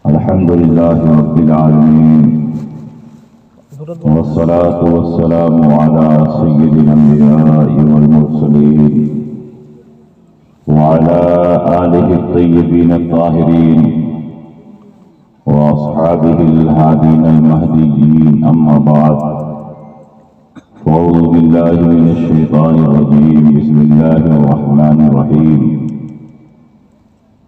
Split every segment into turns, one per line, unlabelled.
الحمد لله رب العالمين والصلاة والسلام على سيد الأنبياء والمرسلين وعلى آله الطيبين الطاهرين وأصحابه الهادين المهديين. أما بعد، أعوذ بالله من الشيطان الرجيم. بسم الله الرحمن الرحيم.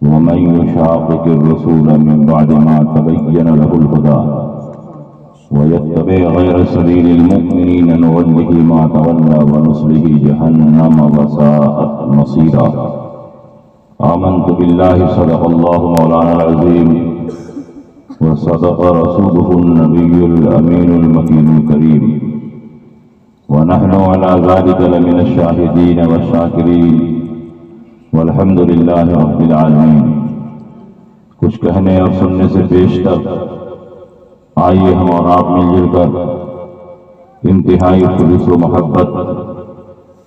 ومن يشاقق الرسول من بعد ما تبين له الهدى ويتبع غير سبيل المؤمنين نوله ما تولى ونصله جهنم وساءت مصيرا. آمنت بالله صدق الله مولانا العظيم وصدق رسوله النبي الأمين المكين الكريم، ونحن على ذلك لمن الشاهدين والشاكرين والحمد للہ رب العالمین. کچھ کہنے اور سننے سے بیشتر آئیے ہم اور آپ مل جل کر انتہائی خلوص و محبت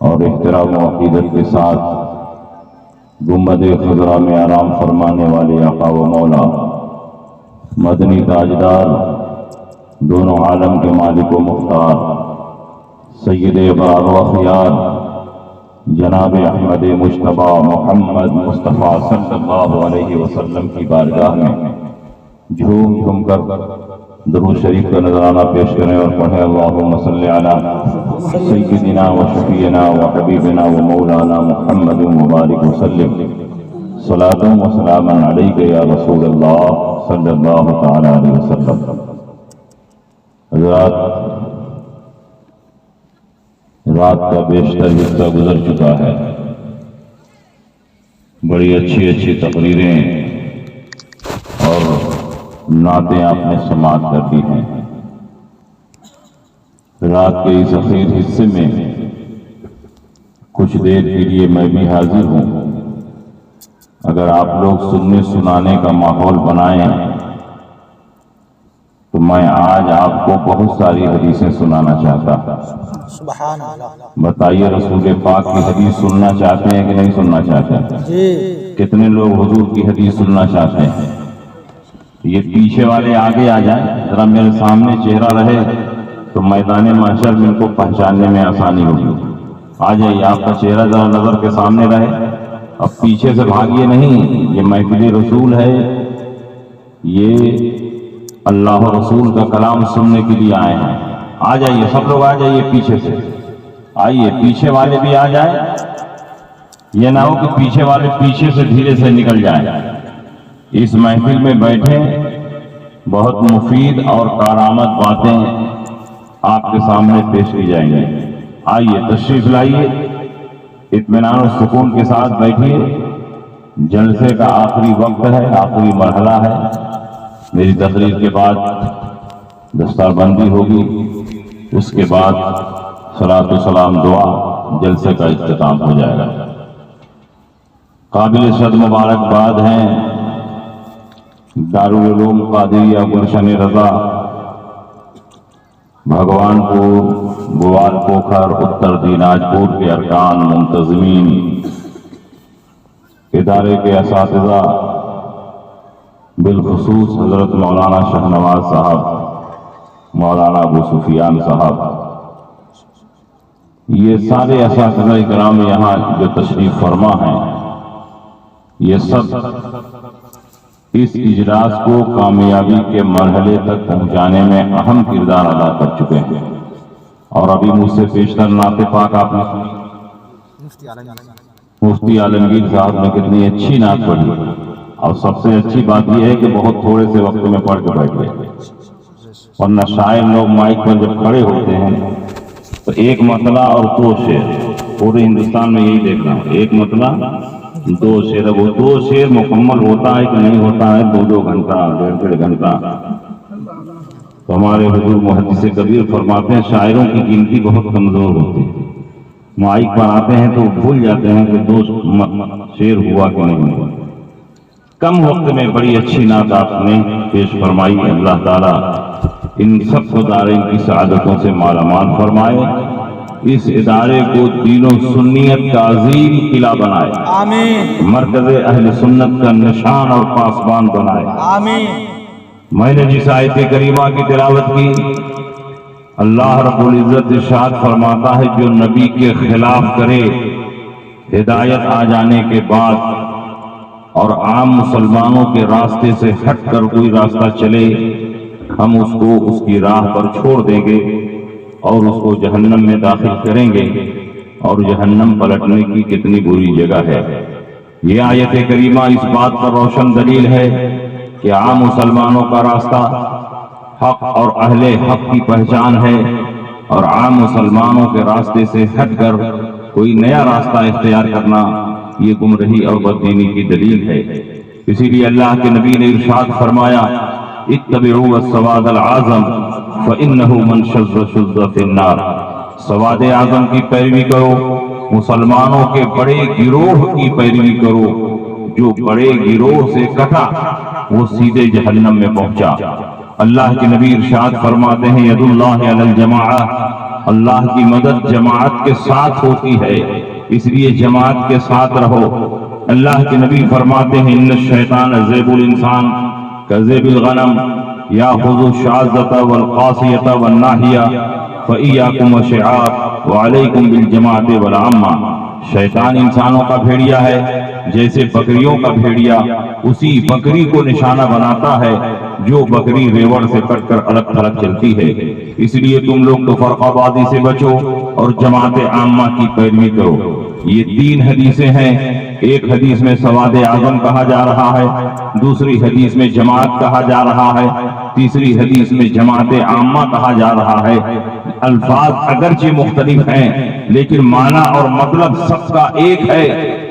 اور احترام و عقیدت کے ساتھ گنبد خضرا میں آرام فرمانے والے آقا و مولا مدنی تاجدار دونوں عالم کے مالک و مختار سید ابرار و خیار جناب احمد مجتبی محمد مصطفیٰ صلی اللہ علیہ وسلم کی بارگاہ میں جھوم جھوم کر درود شریف کا نذرانہ پیش کریں اور پڑھیں اللہم صلی علی سیدنا و شفیعنا و حبیبنا و مولانا محمد مبارک وسلم صلاۃ و سلام علیک یا رسول اللہ صلی اللہ تعالی علیہ وسلم. حضرات، رات کا بیشتر حصہ گزر چکا ہے. بڑی اچھی اچھی تقریریں اور نعتیں آپ نے سماعت کر دی ہیں. رات کے اس اخیر حصے میں کچھ دیر کے لیے میں بھی حاضر ہوں. اگر آپ لوگ سننے سنانے کا ماحول بنائیں تو میں آج آپ کو بہت ساری حدیثیں سنانا چاہتا.
سبحان اللہ.
بتائیے، رسول پاک کی حدیث سننا چاہتے ہیں کہ نہیں سننا چاہتے ہیں؟ کتنے لوگ حضور کی حدیث سننا چاہتے ہیں؟ یہ پیچھے والے آگے آ جائیں، ذرا میرے سامنے چہرہ رہے تو میدان محشر میں ان کو پہچاننے میں آسانی ہوگی. آ جائیے، آپ کا چہرہ ذرا نظر کے سامنے رہے. اب پیچھے سے بھاگیے نہیں. یہ محفل رسول ہے، یہ اللہ رسول کا کلام سننے کے لیے آئے ہیں. آ جائیے، سب لوگ آ جائیے پیچھے سے. آئیے، پیچھے والے بھی آ جائیں. یہ نہ ہو کہ پیچھے والے پیچھے سے دھیرے سے نکل جائیں. اس محفل میں بیٹھے بہت مفید اور کارآمد باتیں آپ کے سامنے پیش کی جائیں گی. آئیے، تشریف لائیے، اطمینان و سکون کے ساتھ بیٹھیے. جلسے کا آخری وقت ہے، آخری مرحلہ ہے. میری تقریر کے بعد دستار بندی ہوگی، اس کے بعد صلاۃ و سلام دعا، جلسے کا اختتام ہو جائے گا. قابل صد مبارکباد ہیں دارالعلوم قادریہ گلشن رضا، بھگوان پور، گوال پوکھر، اتر دیناج پور کے ارکان، منتظمین، ادارے کے اساتذہ، بالخصوص حضرت مولانا شہنواز صاحب، مولانا ابو سفیان صاحب، یہ سارے اساتذہ کرام یہاں جو تشریف فرما ہیں، یہ سب اس اجلاس کو کامیابی کے مرحلے تک پہنچانے میں اہم کردار ادا کر چکے ہیں. اور ابھی مجھ سے پیشتر نعت پاک آپ نے سنی، مفتی عالمگیر صاحب نے کتنی اچھی نعت پڑھی. اور سب سے اچھی بات یہ ہے کہ بہت تھوڑے سے وقت میں پڑھ کے بیٹھ گئے. ورنہ شاعر لوگ مائک پر جب کھڑے ہوتے ہیں تو ایک مطلع اور دو شعر، پورے ہندوستان میں یہی دیکھ رہا ہوں، ایک مطلع دو شعر. وہ دو شعر مکمل ہوتا ہے کہ نہیں ہوتا ہے 2-2 گھنٹہ، 1.5 گھنٹہ. تو ہمارے حضور محدث کبیر فرماتے ہیں شاعروں کی گنتی بہت کمزور ہوتی ہے. مائک پر آتے ہیں تو بھول جاتے ہیں کہ 2 شعر ہوا کہ نہیں ہوا. کم وقت میں بڑی اچھی نعت آپ نے پیش فرمائی. اللہ تعالیٰ ان سب کو دارین کی سعادتوں سے مالا مال فرمائے. اس ادارے کو دین و سنیت کا عظیم قلعہ بنائے،
آمین
مرکز اہل سنت کا نشان اور پاسبان بنائے۔
آمین۔
میں نے جس آیت کریمہ کی تلاوت کی، اللہ رب العزت ارشاد فرماتا ہے جو نبی کے خلاف کرے ہدایت آ جانے کے بعد اور عام مسلمانوں کے راستے سے ہٹ کر کوئی راستہ چلے، ہم اس کو اس کی راہ پر چھوڑ دیں گے اور اس کو جہنم میں داخل کریں گے، اور جہنم پلٹنے کی کتنی بری جگہ ہے۔ یہ آیت کریمہ اس بات پر روشن دلیل ہے کہ عام مسلمانوں کا راستہ حق اور اہل حق کی پہچان ہے، اور عام مسلمانوں کے راستے سے ہٹ کر کوئی نیا راستہ اختیار کرنا یہ گمراہی اور بددینی کی دلیل ہے۔ اسی لیے اللہ کے نبی نے ارشاد فرمایا اتبعوا السواد العظم فإنه من شذ شذ في النار، سواد اعظم کی پیروی کرو، مسلمانوں کے بڑے گروہ کی پیروی کرو، جو بڑے گروہ سے کٹا وہ سیدھے جہنم میں پہنچا۔ اللہ کے نبی ارشاد فرماتے ہیں ید اللہ علی الجماعہ، اللہ کی مدد جماعت کے ساتھ ہوتی ہے، اس لیے جماعت کے ساتھ رہو۔ اللہ کے نبی فرماتے ہیں ان الشیطان ذیب الانسان کذیب الغنم یاخذ الشاذۃ والقاصیۃ والناہیہ فإیاکم والشعاب وعلیکم بالجماعۃ والعامہ، شیطان انسانوں کا بھیڑیا ہے جیسے بکریوں کا بھیڑیا اسی بکری کو نشانہ بناتا ہے جو بکری ریوڑ سے کٹ کر الگ تھلگ چلتی ہے۔ اس لیے تم لوگ تو فرقہ بازی سے بچو اور جماعت عامہ کی پیروی کرو۔ یہ 3 حدیثیں ہیں، ایک حدیث میں سواد اعظم کہا جا رہا ہے، دوسری حدیث میں جماعت کہا جا رہا ہے، تیسری حدیث میں جماعت عامہ کہا جا رہا ہے۔ الفاظ اگرچہ مختلف ہیں لیکن معنی اور مطلب سب کا ایک ہے،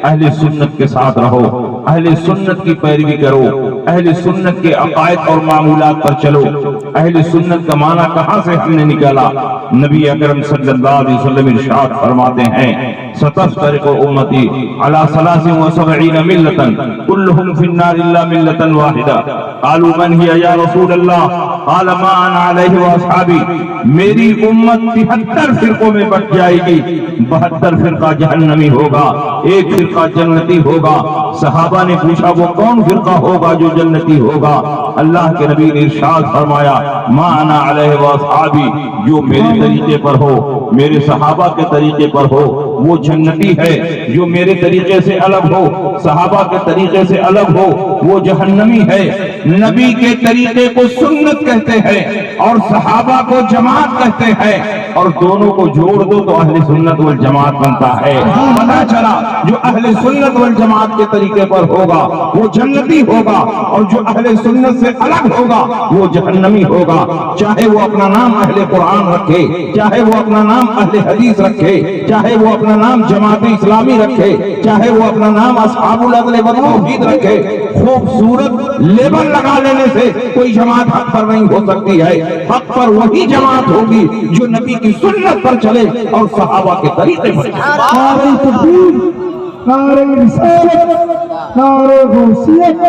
اہل سنت کے ساتھ رہو، اہل سنت کی پیروی کرو، اہل سنت کے عقائد اور معمولات پر چلو۔ اہل سنت کا معنی کہاں سے ہم نے نکالا؟ نبی اکرم صلی اللہ علیہ وسلم ارشاد فرماتے ہیں ستفترق امتی علی 73 ملتا كلهم في النار الا ملة واحدة قالوا من هي یا رسول اللہ؟ قال ما انا علیہ واصحابی، میری امت 73 فرقوں میں بٹ جائے گی، 72 فرقہ جہنمی ہوگا، ایک فرقہ جنتی ہوگا۔ صحابہ نے پوچھا وہ کون فرقہ ہوگا جو جنتی ہوگا؟ اللہ کے نبی نے ارشاد فرمایا ما انا علیہ واصحابی، جو میرے طریقے پر ہو، میرے صحابہ کے طریقے پر ہو وہ جنتی ہے، جو میرے طریقے سے الگ ہو، صحابہ کے طریقے سے الگ ہو وہ جہنمی ہے۔ نبی کے طریقے کو سنت کہتے ہیں اور صحابہ کو جماعت کہتے ہیں، اور دونوں کو جوڑ دو تو اہل سنت والجماعت بنتا ہے۔ پتہ چلا جو اہل سنت والجماعت کے طریقے پر ہوگا وہ جنتی ہوگا، اور جو اہل سنت سے الگ ہوگا وہ جہنمی ہوگا، چاہے وہ اپنا نام اہل قرآن رکھے، چاہے وہ اپنا نام اہل حدیث رکھے، چاہے وہ اپنا نام جماعت اسلامی رکھے، چاہے وہ اپنا نام اصحاب العدل والتوحید رکھے۔ خوبصورت لیبل لگا لینے سے کوئی جماعت حق پر نہیں ہو سکتی ہے۔ حق پر وہی جماعت ہوگی جو نبی کی سنت پر چلے اور صحابہ کے طریقے پر چلے۔
نعرہ تکبیر، نعرہ رسالت، نعرہ غوثیت،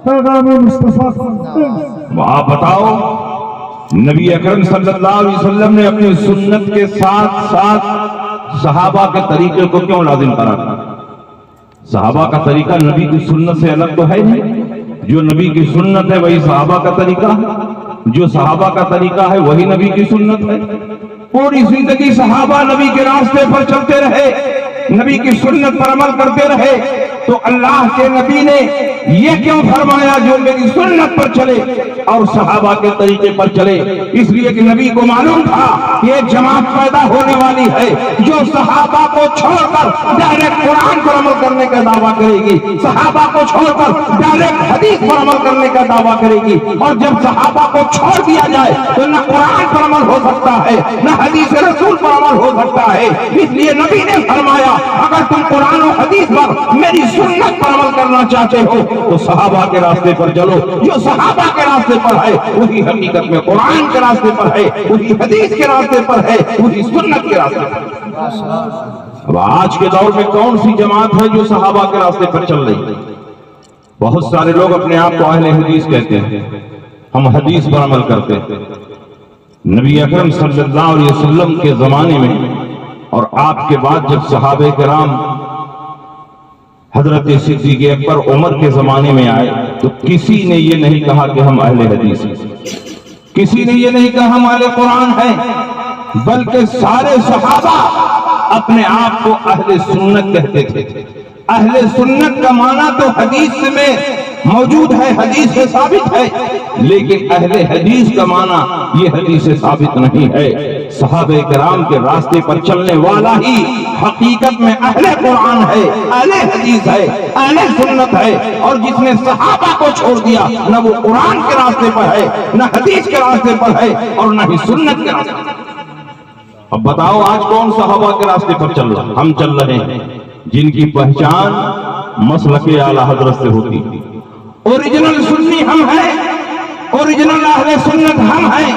پیغام مصطفیٰ کا۔
آپ بتاؤ نبی اکرم صلی اللہ علیہ وسلم نے اپنی سنت کے ساتھ ساتھ صحابہ کے طریقے کو کیوں لازم کرا؟ صحابہ کا طریقہ نبی کی سنت سے الگ تو ہے نہیں، جو نبی کی سنت ہے وہی صحابہ کا طریقہ، جو صحابہ کا طریقہ ہے وہی نبی کی سنت ہے۔ پوری زندگی صحابہ نبی کے راستے پر چلتے رہے، نبی کی سنت پر عمل کرتے رہے، تو اللہ کے نبی نے یہ کیوں فرمایا جو میری سنت پر چلے اور صحابہ کے طریقے پر چلے؟ اس لیے کہ نبی کو معلوم تھا کہ ایک جماعت پیدا ہونے والی ہے جو صحابہ کو چھوڑ کر ڈائریکٹ قرآن پر عمل کرنے کا دعویٰ کرے گی، صحابہ کو چھوڑ کر ڈائریکٹ حدیث پر عمل کرنے کا دعویٰ کرے گی، اور جب صحابہ کو چھوڑ دیا جائے تو نہ قرآن پر عمل ہو سکتا ہے نہ حدیث رسول پر عمل ہو سکتا ہے۔ اس لیے نبی نے فرمایا اگر تم قرآن و حدیث پر میری سنت پر عمل کرنا چاہتے ہو تو صحابہ کے راستے پر چلو، جو صحابہ کے راستے پر ہے وہی حقیقت میں قرآن کے راستے پر ہے، وہی حدیث کے راستے پر ہے، وہی سنت کے راستے پر ہے۔ اب آج کے دور میں کون سی جماعت ہے جو صحابہ کے راستے پر چل رہی ہے؟ بہت سارے لوگ اپنے آپ کو اہل حدیث کہتے ہیں، ہم حدیث پر عمل کرتے ہیں۔ نبی اکرم صلی اللہ علیہ وسلم کے زمانے میں اور آپ کے بعد جب صحابہ کرام حضرت صدیق اکبر عمر کے زمانے میں آئے تو کسی نے یہ نہیں کہا کہ ہم اہل حدیث ہیں، کسی نے یہ نہیں کہا ہم اہل قرآن ہیں، بلکہ سارے صحابہ اپنے آپ کو اہل سنت کہتے تھے۔ اہل سنت کا معنی تو حدیث میں موجود ہے، حدیث سے ثابت ہے، لیکن اہل حدیث کا معنی یہ حدیث سے ثابت نہیں ہے۔ صحابہ کرام کے راستے پر چلنے والا ہی حقیقت میں اہل قرآن ہے، اہل حدیث ہے، اہل سنت ہے، اور جس نے صحابہ کو چھوڑ دیا نہ وہ قرآن کے راستے پر ہے، نہ حدیث کے راستے پر ہے، اور نہ ہی سنت کے راستے پر۔ اب بتاؤ آج کون صحابہ کے راستے پر چل رہا ہے؟ ہم چل رہے ہیں جن کی پہچان مسلک اعلی حضرت سے ہوتی ہے۔ اوریجنل سنی ہم ہیں، اوریجنل اہل سنت ہم ہیں،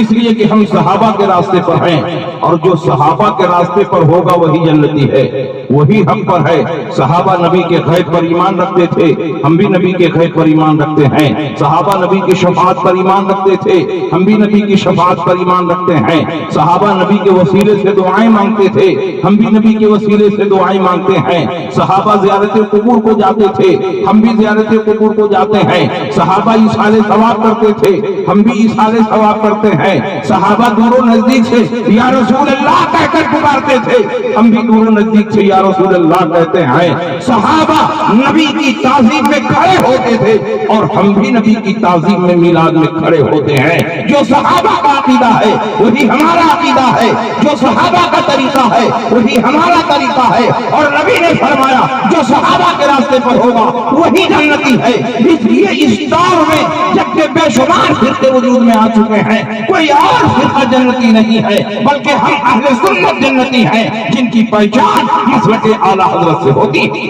اس لیے کہ ہم صحابہ کے راستے پر ہیں، اور جو صحابہ کے راستے پر ہوگا وہی جنتی ہے، وہی حق پر ہے۔ صحابہ نبی کے غیب پر ایمان رکھتے تھے، ہم بھی نبی کے غیب پر ایمان رکھتے ہیں۔ صحابہ نبی کی شفاعت پر ایمان رکھتے تھے، ہم بھی نبی کی شفاعت پر ایمان رکھتے ہیں۔ صحابہ نبی کے وسیلے سے دعائیں مانگتے تھے، ہم بھی نبی کے وسیلے سے دعائیں مانگتے ہیں۔ صحابہ زیارت قبور کو جاتے تھے، ہم بھی زیارت قبور کو جاتے ہیں۔ صحابہ ایصال ثواب کرتے تھے، ہم بھی ایصال ثواب کرتے ہیں۔ صحابہ دور و نزدیک سے یا رسول اللہ کہہ کر پکارتے تھے، ہم بھی دور و نزدیک سے یا رسول اللہ کہتے ہیں۔ صحابہ نبی کی تعظیم میں کھڑے ہوتے تھے، اور ہم بھی نبی کی تعظیم میں میلاد میں کھڑے ہوتے ہیں۔ جو صحابہ کا عقیدہ ہے وہی ہمارا عقیدہ ہے، جو صحابہ کا طریقہ ہے وہی ہمارا طریقہ ہے، اور نبی نے فرمایا جو صحابہ کے راستے پر ہوگا وہی جنتی ہے۔ اس لیے اس دور میں جبکہ بے شمار فرقے وجود میں آ چکے ہیں، کوئی اور فرقہ جنتی نہیں ہے، بلکہ ہم اہل سنت جنتی ہیں جن کی پہچان مسلک اعلی حضرت سے ہوتی ہے۔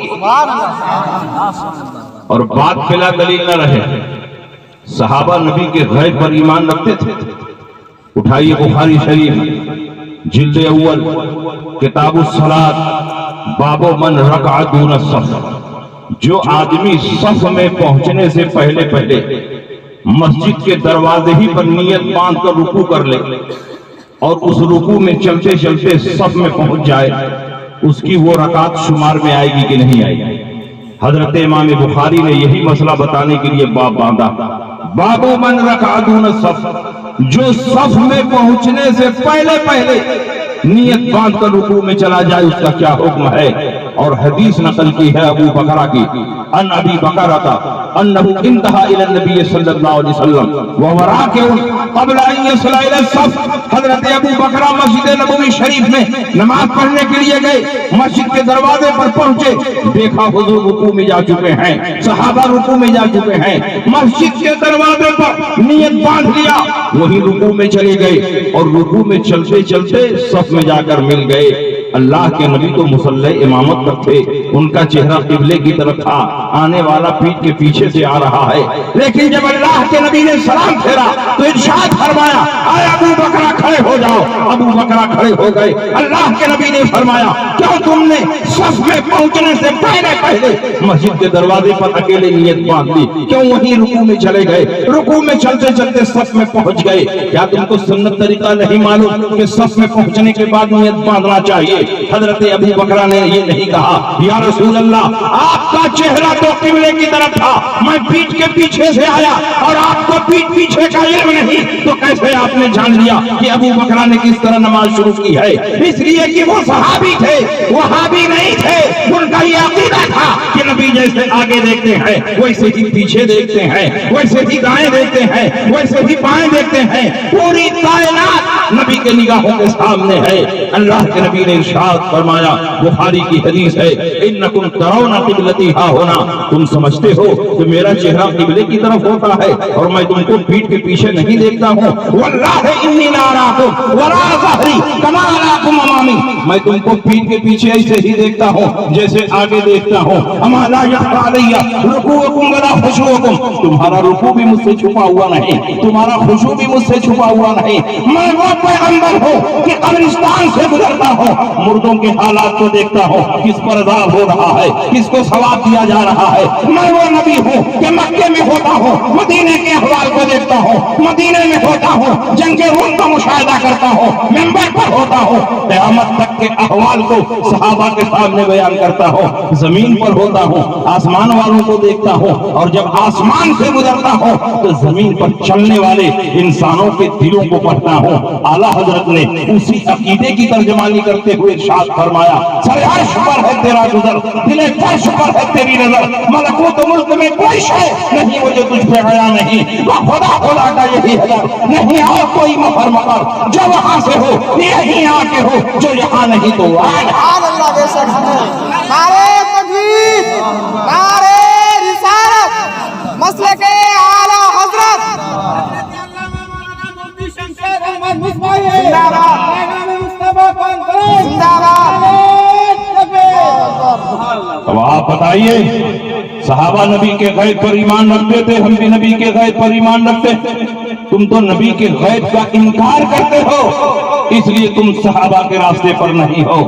اور بات بلا دلیل نہ رہے، صحابہ نبی کے غیب پر ایمان رکھتے تھے۔ اٹھائیے بخاری شریف جلد اول کتاب الصلاۃ، باب من رکع دون الصف۔ جو آدمی صف میں پہنچنے سے پہلے مسجد کے دروازے ہی پر نیت باندھ کر رکوع کر لے اور اس رکوع میں چلتے چلتے صف میں پہنچ جائے، اس کی وہ رکعت شمار میں آئے گی کہ نہیں آئے گی؟ حضرت امام بخاری نے یہی مسئلہ بتانے کے لیے باب باندھا، باب من رکع دون الصف۔ جو صف میں پہنچنے سے پہلے نیت باندھ کر رکوع میں چلا جائے اس کا کیا حکم ہے؟ اور حدیث نقل کی ہے ابو بکرہ کی، ان ابی بکرہ انہ انتہا الی النبی صلی اللہ علیہ وسلم ووراکہ قبل ان یصل الی الصف۔ حضرت ابو بکرہ مسجد نبوی شریف میں نماز پڑھنے کے لیے گئے، مسجد کے دروازے پر پہنچے، دیکھا حضور رکوع میں جا چکے ہیں، صحابہ رکوع میں جا چکے ہیں، مسجد کے دروازے پر نیت باندھ لیا، وہی رکوع میں چلے گئے، اور رکوع میں چلتے چلتے صف میں جا کر مل گئے۔ اللہ کے نبی تو مصلی امامت پر تھے، ان کا چہرہ قبلے کی طرف تھا، آنے والا پیٹ کے پیچھے سے آ رہا ہے، لیکن جب اللہ کے نبی نے سلام پھیرا تو ارشاد فرمایا اے ابو بکرہ کھڑے ہو جاؤ۔ ابو بکرہ کھڑے ہو گئے۔ اللہ کے نبی نے فرمایا کیوں تم نے صف میں پہنچنے سے پہلے مسجد کے دروازے پر اکیلے نیت باندھ لی؟ کیوں وہیں رکوع میں چلے گئے؟ رکوع میں چلتے چلتے صف میں پہنچ گئے۔ کیا تم کو سنت طریقہ نہیں معلوم کہ صف میں پہنچنے کے بعد نیت باندھنا چاہیے؟ حضرت ابو بکرہ نے یہ نہیں کہا یا رسول اللہ آپ کا چہرہ تو قبلے کی طرف تھا، میں پیٹ کے پیچھے سے آیا اور آپ کو پیٹ پیچھے کا علم نہیں، تو کیسے آپ نے جان لیا کہ ابو بکرہ نے کس طرح نماز شروع کی ہے؟ اس لیے کہ وہ صحابی تھے، وہابی نہیں تھے۔ ان کا یہ عقیدہ تھا کہ نبی جیسے آگے دیکھتے ہیں ویسے ہی پیچھے دیکھتے ہیں، ویسے ہی دائیں دیکھتے ہیں، ویسے ہی بائیں دیکھتے ہیں۔ پوری کائنات نبی کے نگاہوں کے سامنے ہے۔ اللہ کے نبی نے ارشاد فرمایا، بخاری کی حدیث ہے، انکم ترون قبلتی ہا ہونا، تم سمجھتے ہو کہ میرا چہرہ قبلے کی طرف ہوتا ہے اور میں تم کو پیٹ کے پیچھے نہیں دیکھتا ہوں؟ واللہ انی لا اراکم وراء ظہری کما اراکم امامی، میں تم کو پیٹ کے پیچھے ایسے ہی دیکھتا ہوں جیسے آگے دیکھتا ہوں۔ اما لا یخفی علی رکوعکم ولا خشوعکم، تمہارا رکوع بھی مجھ سے چھپا ہوا نہیں، تمہارا خشوع بھی مجھ سے چھپا ہوا نہیں۔ میں وہ پیغمبر ہوں کہ قبرستان سے گزرتا ہوں، مردوں کے حالات کو دیکھتا ہوں، کس پر عذاب ہو رہا ہے، کس کو ثواب دیا جا رہا ہے۔ میں وہ نبی ہوں کہ مکے میں ہوتا ہوں مدینے کے احوال کو دیکھتا ہوں، مدینے میں ہوتا ہوں، جنگ روم کا مشاہدہ کرتا ہوں، ممبر پر ہوتا ہوں، قیامت تک کے احوال کو صحابہ کے سامنے بیان کرتا ہوں، زمین پر ہوتا ہوں، آسمان والوں کو دیکھتا ہوں، اور جب آسمان سے گزرتا ہوں تو زمین پر چلنے والے انسانوں کے دلوں کو پڑھتا ہوں۔ اعلیٰ حضرت نے اسی عقیدے کی ترجمانی کرتے ہوئے ارشاد فرمایا، سر عرش پر ہے تیرا گزر، دل فرش پر ہے تیری نظر، ملکوت ملک میں کوئی شے نہیں مجھے تجھ پہ آیا نہیں، وہ خدا خدا کا یہی حضر، نہیں اور کوئی مفر مقر، جو وہاں سے ہو یہیں آ کے ہو، جو یہاں نہیں تو آئے۔
سبحان اللہ، بے شک نعرہ تکبیر، نعرہ رسالت، مسلک اعلیٰ حضرت
اب آپ بتائیے، صحابہ نبی کے غیب پر ایمان رکھتے تھے، ہم بھی نبی کے غیب پر ایمان رکھتے تھے، تم تو نبی کے غیب کا انکار کرتے ہو، اس لیے تم صحابہ کے راستے پر نہیں ہو۔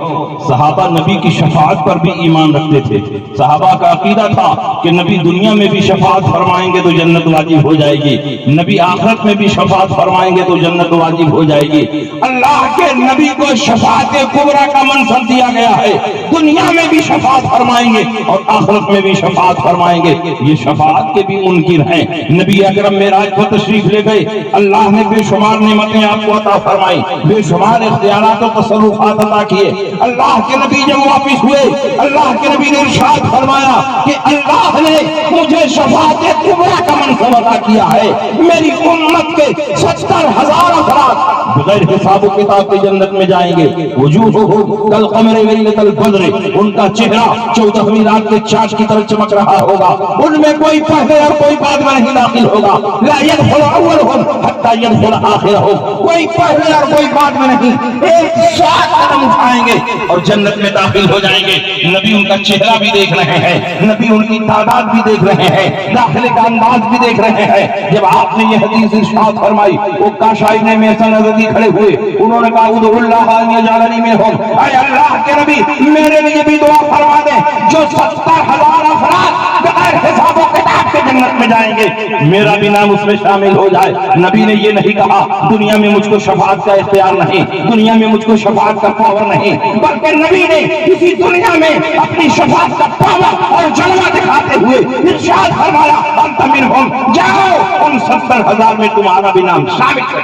صحابہ نبی کی شفاعت پر بھی ایمان رکھتے تھے، صحابہ کا عقیدہ تھا کہ نبی دنیا میں بھی شفاعت فرمائیں گے تو جنت واجب ہو جائے گی، نبی آخرت میں بھی شفاعت فرمائیں گے تو جنت واجب ہو جائے گی۔ اللہ کے نبی کو شفاعت کبریٰ کا منصب دیا گیا ہے، دنیا میں بھی شفاعت فرمائیں گے اور آخرت میں بھی شفاعت فرمائیں گے۔ یہ شفاعت کے بھی منکر ہیں۔ نبی اکرم معراج پر تشریف لے گئے، اللہ نے بے شمار نعمتیں آپ کو عطا فرمائی، بے شمار اختیارات و تصرفات عطا کیے۔ اللہ کے نبی جب واپس ہوئے، اللہ کے نبی نے ارشاد فرمایا کہ اللہ نے مجھے شفاعت کبریٰ کا منصب عطا کیا ہے، میری امت کے 70,000 افراد بغیر حساب و کتاب کے جنت میں جائیں گے، وجوہہم کالقمر لیلۃ البدر، ان کا چہرہ 14ویں رات کے چاند کی طرح چمک رہا ہوگا، ان میں کوئی پہلے اور کوئی بعد میں نہیں داخل ہوگا، لا يدخل اولهم حتى يدخل آخرهم، کوئی پہلے اور کوئی بعد میں نہیں، ایک ساتھ قدم اٹھائیں گے اور جنت میں داخل ہو جائیں گے۔ نبی ان کا چہرہ بھی دیکھ رہے ہیں، نبی ان کی تعداد بھی دیکھ رہے ہیں، داخلے کا انداز بھی دیکھ رہے ہیں۔ جب آپ نے یہ حدیث ارشاد فرمائی، وہ کاشائی نے میسن نزدی کھڑے ہوئے، انہوں نے کہا ادعو اللہ ان یجعلنی منہم، اے اللہ کے نبی میرے لیے بھی دعا فرما دیں، جو 70,000 افراد بغیر حساب و کتاب کے جنت میں جائیں گے، میرا بھی نام اس میں شامل ہو جائے۔ نبی نے یہ نہیں کہا دنیا میں مجھ کو شفاعت کا اختیار نہیں، دنیا میں مجھ کو شفاعت کا پاور نہیں، بلکہ نبی نے اسی دنیا میں اپنی شفاعت کا پاور اور جلوہ دکھاتے ہوئے ارشاد فرمایا انت منہم، جاؤ ان 70,000 میں تمہارا بھی نام شامل ہے۔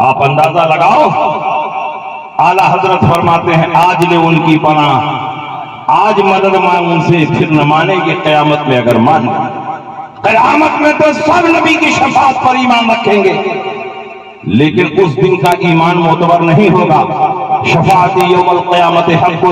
آپ اندازہ لگاؤ، اعلیٰ حضرت فرماتے ہیں آج لے ان کی پناہ، آج مدد مانگ ان سے، پھر نہ مانے گے قیامت میں اگر مان گے۔ قیامت میں تو سب نبی کی شفاعت پر ایمان رکھیں گے، لیکن اس دن کا ایمان معتبر نہیں ہوگا۔ شفاعت یوم القیامت حق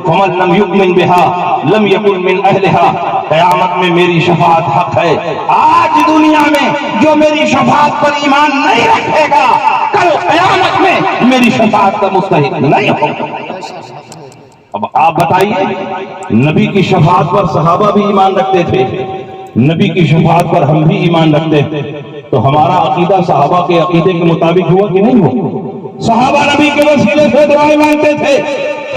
فمن لم یؤمن بها لم یکن من اہلها، قیامت میں میری شفاعت حق ہے۔ آج دنیا میں جو میری شفاعت پر ایمان نہیں رکھے گا، کل قیامت میں میری شفاعت کا مستحق نہیں ہوگا۔ اب آپ بتائیے، نبی کی شفاعت پر صحابہ بھی ایمان رکھتے تھے، نبی کی شفاعت پر ہم بھی ایمان رکھتے ہیں، تو ہمارا عقیدہ صحابہ کے عقیدے کے مطابق ہوا کہ نہیں ہوا؟ صحابہ نبی کے وسیلے سے دعائیں مانگتے تھے،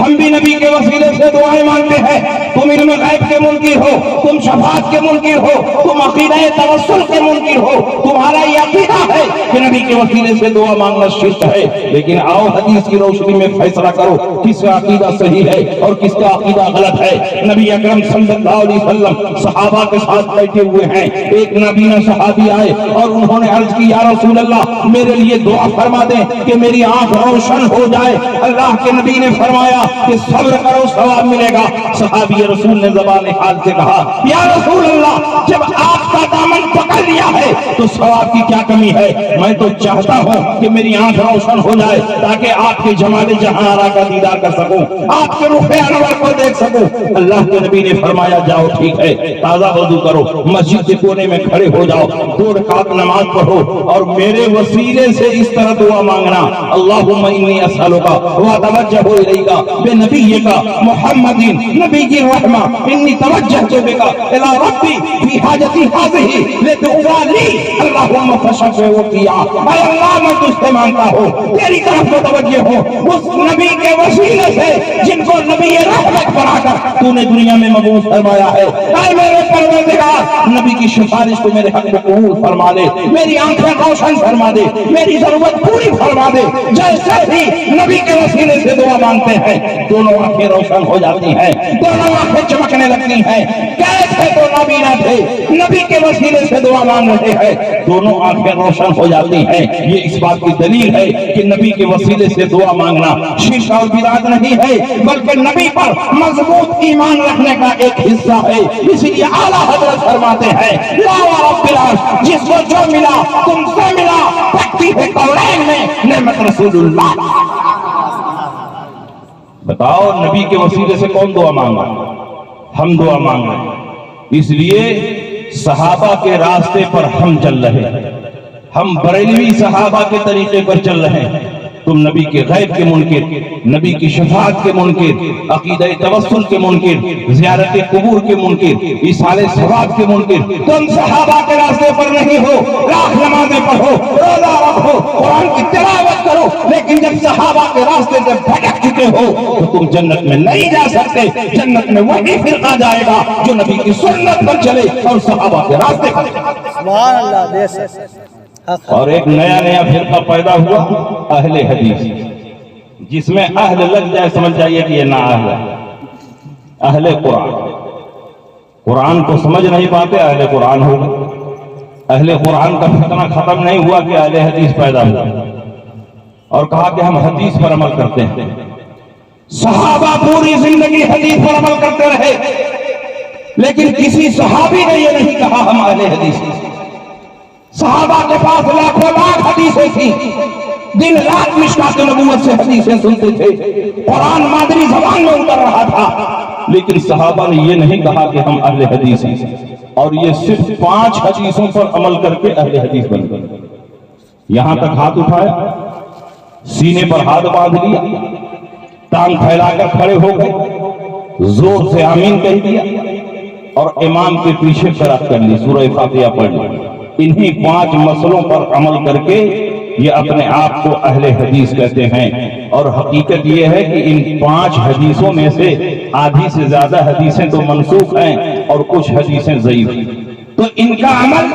ہم بھی نبی کے وسیلے سے دعائیں مانگتے ہیں۔ تم علم غیب کے منکر ہو، تم شفاعت کے منکر ہو، تم عقیدہ توسل کے منکر ہو، تمہارا یہ عقیدہ ہے کہ نبی کے وسیلے سے دعا مانگنا شرک ہے۔ لیکن آؤ حدیث کی روشنی میں فیصلہ کرو کس کا عقیدہ صحیح ہے اور کس کا عقیدہ غلط ہے۔ نبی اکرم صلی اللہ علیہ وسلم صحابہ کے ساتھ بیٹھے ہوئے ہیں، ایک نابینا صحابی آئے اور انہوں نے عرض کی یا رسول اللہ میرے لیے دعا فرما دیں کہ میری آنکھ روشن ہو جائے۔ اللہ کے نبی نے فرمایا کہ صبر کرو ثواب ملے گا۔ صحابی رسول نے زبان حال سے کہا یا رسول اللہ جب آپ کا دامن پکڑ لیا ہے تو ثواب کی کیا کمی ہے، میں تو چاہتا ہوں کہ میری آنکھ روشن ہو جائے تاکہ آپ کے جمال جہاں آرا کا دیدار کر سکوں، آپ کے رخ انور کو دیکھ سکوں۔ اللہ کے نبی نے فرمایا جاؤ ٹھیک ہے، تازہ وضو کرو، مسجد کے کونے میں کھڑے ہو جاؤ، 2 رکعت نماز پڑھو اور میرے وسیلے سے اس طرح دعا مانگنا اللہم انی اسألک واتوجہ الیک بنبیک محمد نبی الرحمہ انی توجہت بک الی ربی فی حاجتی هذه لتؤ دعا لی اللہم فشفع کیا، اے اللہ میں تجھ سے مانگتا ہوں تیری طرف متوجہ ہوں اس نبی کے وسیلے سے جن کو نبی رحمت بنا کر تو نے دنیا میں مبعوث فرمایا ہے۔ اے میرے پروردگار نبی کی سفارش کو میرے حق میں قبول فرما دے، میری آنکھیں روشن فرما دے، میری ضرورت پوری فرما دے۔ جیسے ہی نبی کے وسیلے سے دعا مانگتے ہیں دونوں آنکھیں روشن ہو جاتی ہیں، دونوں آنکھیں چمکنے لگتی ہیں۔ کیسے تو نبی نہ تھے، نبی کے وسیلے سے دعا مانگ رہے ہیں، دونوں آنکھیں روشن ہو جاتی ہیں۔ یہ اس بات کی دلیل ہے کہ نبی کے وسیلے سے دعا مانگنا شرک اور بدعت نہیں ہے، بلکہ نبی پر مضبوط ایمان رکھنے کا ایک حصہ ہے۔ اسی لیے اعلیٰ حضرت فرماتے ہیں لا رب العرش، جس کو جو ملا تم سے ملا، پکتی ہے قولین میں نعمت رسول اللہ۔ بتاؤ نبی کے وسیلے سے کون دعا مانگا؟ ہم دعا مانگ رہے ہیں۔ اس لیے صحابہ کے راستے پر ہم چل رہے ہیں، ہم بریلوی صحابہ کے طریقے پر چل رہے ہیں۔ تم نبی کے غیب کے منکر، نبی کی شفاعت کے منکر، عقیدہ توسل کے منکر، زیارت قبور کے منکر، ایصال ثواب کے منکر، تم صحابہ کے راستے پر نہیں ہو۔ لاکھ نمازیں پڑھو، روزہ رکھو، قرآن کی تلاوت کرو، لیکن جب صحابہ کے راستے سے بھٹک چکے ہو تو تم جنت میں نہیں جا سکتے۔ جنت میں وہی فرقہ جائے گا جو نبی کی سنت پر چلے اور صحابہ کے راستے پر چلے۔
سبحان اللہ، بے شک۔
اور ایک نیا فرقہ پیدا ہوا اہل حدیث، جس میں اہل لگ جائے سمجھ جائیے کہ یہ نا اہل ہے۔ اہل قرآن، قرآن کو سمجھ نہیں پاتے اہل قرآن ہو گئے۔ اہل قرآن کا فتنہ ختم نہیں ہوا کہ اہل حدیث پیدا ہوا اور کہا کہ ہم حدیث پر عمل کرتے ہیں۔ صحابہ پوری زندگی حدیث پر عمل کرتے رہے، لیکن کسی صحابی نے یہ نہیں کہا ہم اہل حدیث ہیں۔ صحابہ کے پاس لاکھوں لاکھ حدیثیں تھیں، دن رات مشکات نبوت سے حدیثیں سنتے تھے، قرآن مادری زبان میں اتر رہا تھا، لیکن صحابہ نے یہ نہیں کہا کہ ہم اہل حدیث ہیں۔ اور یہ صرف 5 حدیثوں پر عمل کر کے اہل حدیث بن گئے۔ یہاں تک ہاتھ اٹھایا، سینے پر ہاتھ باندھ لیا، ٹانگ پھیلا کر کھڑے ہو گئے، زور سے آمین کہہ دیا اور امام کے پیچھے قرات کر لی، سورہ فاتحہ پڑھ لی۔ انہی 5 مسئلوں پر عمل کر کے یہ اپنے آپ کو اہل حدیث کہتے ہیں۔ اور حقیقت یہ ہے کہ ان 5 حدیثوں میں سے آدھی سے زیادہ حدیثیں تو منسوخ ہیں اور کچھ حدیثیں ضعیف ہیں۔ تو ان کا عمل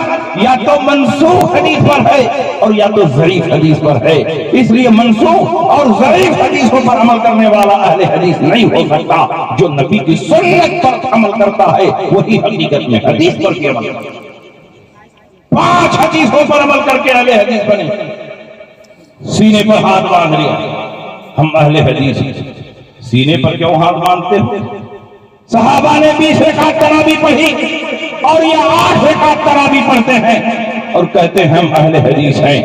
یا تو منسوخ حدیث پر ہے اور یا تو ضعیف حدیث پر ہے۔ اس لیے منسوخ اور ضعیف حدیثوں پر عمل کرنے والا اہل حدیث نہیں ہو سکتا۔ جو نبی کی سنت پر عمل کرتا ہے وہی حقیقت میں حدیث پر بھی عمل کرتا ہے۔ 5 حدیثوں پر عمل کر کے اہل حدیث بنے، سینے پر ہاتھ باندھ لیا، ہم اہل حدیث ہیں۔ سینے پر کیوں ہاتھ باندھتے ہیں؟ صحابہ نے 20 رکعت تراویح پڑھی اور یہ 8 رکعت تراویح پڑھتے ہیں اور کہتے ہیں ہم اہل حدیث ہیں۔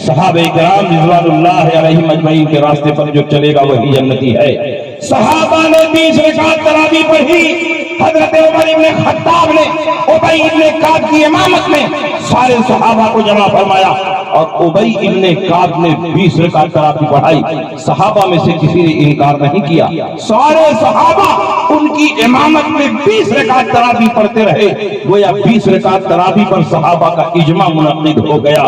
صحابہ کرام رضوان اللہ علیہم اجمعین کے راستے پر جو چلے گا وہی جنتی ہے۔ صحابہ نے 20 رکعت تراویح پڑھی، حضرت عمر ابن خطاب نے ابی ابن کعب کی امامت میں سارے صحابہ کو جمع فرمایا اور ابی ابن کعب نے 20 رکعت تراویح پڑھائی۔ صحابہ میں سے کسی نے انکار نہیں کیا، سارے صحابہ ان کی امامت میں 20 رکعت تراویح پڑھتے رہے۔ گویا 20 رکعت تراویح پر صحابہ کا اجماع منعقد ہو گیا۔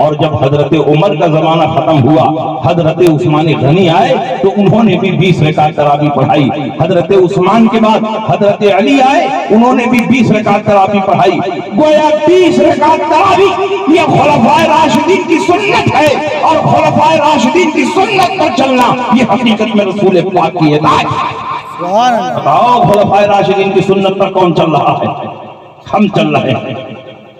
اور جب حضرت عمر کا زمانہ ختم ہوا، حضرت عثمان غنی آئے تو انہوں نے بھی 20 رکعت تراویح پڑھائی۔ حضرت عثمان کے بعد حضرت علی آئے، انہوں نے بھی 20 رکعت تراویح پڑھائی۔ گویا 20 رکعت تراویح یہ خلفائے راشدین کی سنت ہے، اور خلفائے راشدین کی سنت پر چلنا یہ حقیقت میں رسول پاک کی ہدایت ہے۔ بتاؤ خلفائے راشدین کی سنت پر کون چل رہا ہے؟ ہم چل رہے ہیں۔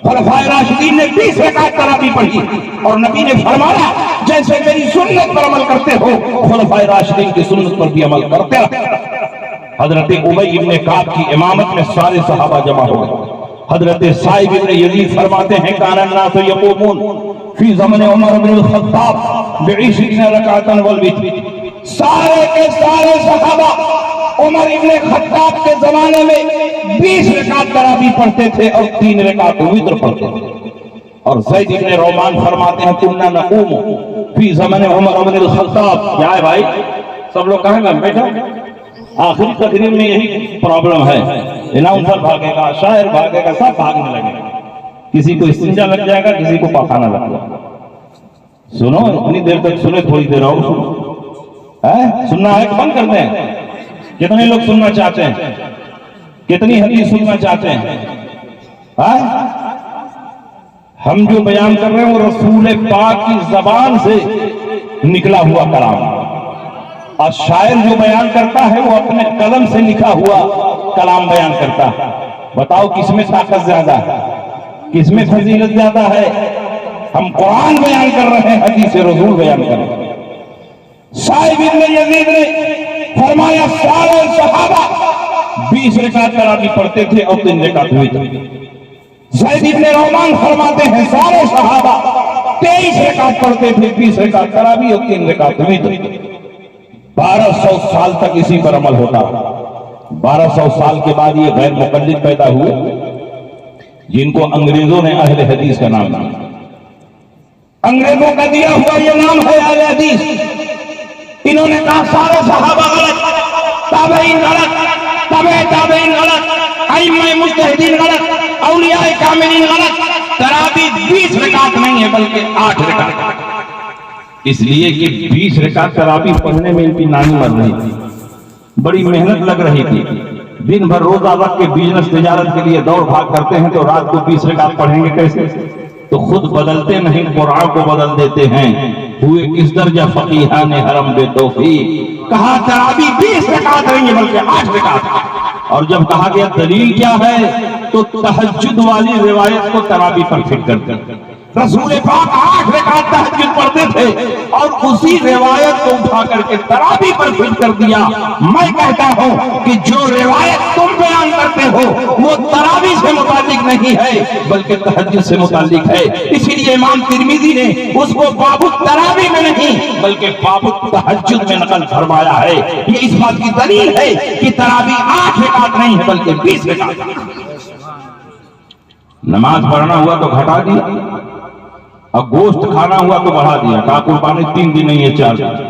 خلفائے راشدین نے 20 رکعت تراویح پڑھی اور نبی نے فرمایا جیسے میری سنت پر عمل کرتے ہو خلفائے راشدین کی سنت پر بھی عمل کرتے رہو۔ حضرت ابی ابن کعب کی امامت میں سارے صحابہ جمع ہو گئے۔ حضرت صائب ابن یزید فرماتے ہیں کان الناس یقومون فی زمن عمر بن الخطاب ب20 رکعۃ والوتر، سارے کے سارے صحابہ عمر ابن خطاب کے زمانے میں 20 رکعت تراویح پڑھتے تھے اور 3 رکعت وتر پڑھتے تھے۔ اور زید ابن رومان فرماتے ہیں کننا نقوم فی زمن عمر بن الخطاب۔ کیا ہے بھائی سب لوگ کہیں گے بیٹھا؟ آخری تقریر میں یہی پرابلم ہے، اناؤنسر بھاگے گا، شاعر بھاگے گا، سب بھاگنے لگے گا۔ کسی کو استنجا لگ جائے گا، کسی کو پاخانہ لگ جائے گا. سنو، اتنی دیر تک سنے، تھوڑی دیر اور سننا ہے کہ بند کر دیں؟ کتنے لوگ سننا چاہتے ہیں؟ کتنی حدیث سننا چاہتے ہیں؟ ہم جو بیان کر رہے ہیں وہ رسول پاک کی زبان سے نکلا ہوا کلام، اور شاعر جو بیان کرتا ہے وہ اپنے قلم سے لکھا ہوا کلام بیان کرتا ہے. بتاؤ کس میں طاقت زیادہ ہے، کس میں فضیلت زیادہ ہے؟ ہم قرآن بیان کر رہے ہیں، حدیث رسول بیان کر رہے ہیں. صاحب ابن یزید نے فرمایا سارے صحابہ 20 رکعت تراویح پڑھتے تھے اور 3 رکعت ہوئی تھی. زید ابن رومان فرماتے ہیں سارے صحابہ 23 رکعت پڑھتے تھے، 20 رکعت تراویح اور 3 رکعت ہوئی تھی. 1200 سال تک اسی پر عمل ہوتا. 1200 سال کے بعد یہ غیر مقلد پیدا ہوئے جن کو انگریزوں نے اہل حدیث کا نام دیا. انگریزوں کا دیا ہوا یہ نام ہے اہل حدیث. انہوں نے کہا سارے صحابہ غلط، تابعین غلط، تبع تابعین غلط، ائمہ مجتہدین غلط، اولیاء کاملین غلط. تراویح 20 رکعت نہیں ہے بلکہ 8 رکعت. اس لیے کہ 20 رکعت تراویح پڑھنے میں ان کی نانی مر رہی تھی، بڑی محنت لگ رہی تھی. دن بھر روزہ رکھ کے بزنس تجارت کے لیے دوڑ بھاگ کرتے ہیں تو رات کو 20 رکعت پڑھیں گے کیسے؟ تو خود بدلتے نہیں، قرآن کو بدل دیتے ہیں. ہوئے کس درجہ فقیہان حرم بے توفیق. کہا تراویح 20 رکعت نہیں ہے بلکہ 8 رکعت. اور جب کہا گیا دلیل کیا ہے تو تہجد والی روایت کو تراویح پر فٹ کرتے ہیں. رسول پاک 8 رکعت تہجد پڑھتے تھے اور اسی روایت کو اٹھا کر کے تراویح پر فٹ کر دیا. میں کہتا ہوں کہ جو روایت تم بیان کرتے ہو وہ تراویح سے متعلق نہیں ہے بلکہ تہجد سے متعلق ہے. اسی لیے امام ترمذی نے اس کو باب التراویح میں نہیں بلکہ باب التہجد میں نقل فرمایا ہے. یہ اس بات کی دلیل ہے کہ تراویح 8 رکعت نہیں ہے بلکہ 20 رکعت. نماز پڑھنا ہوا تو گھٹا دیا، اب گوشت کھانا ہوا تو بڑھا دیا. کہا قربانی 3 دن نہیں ہے 4 دن.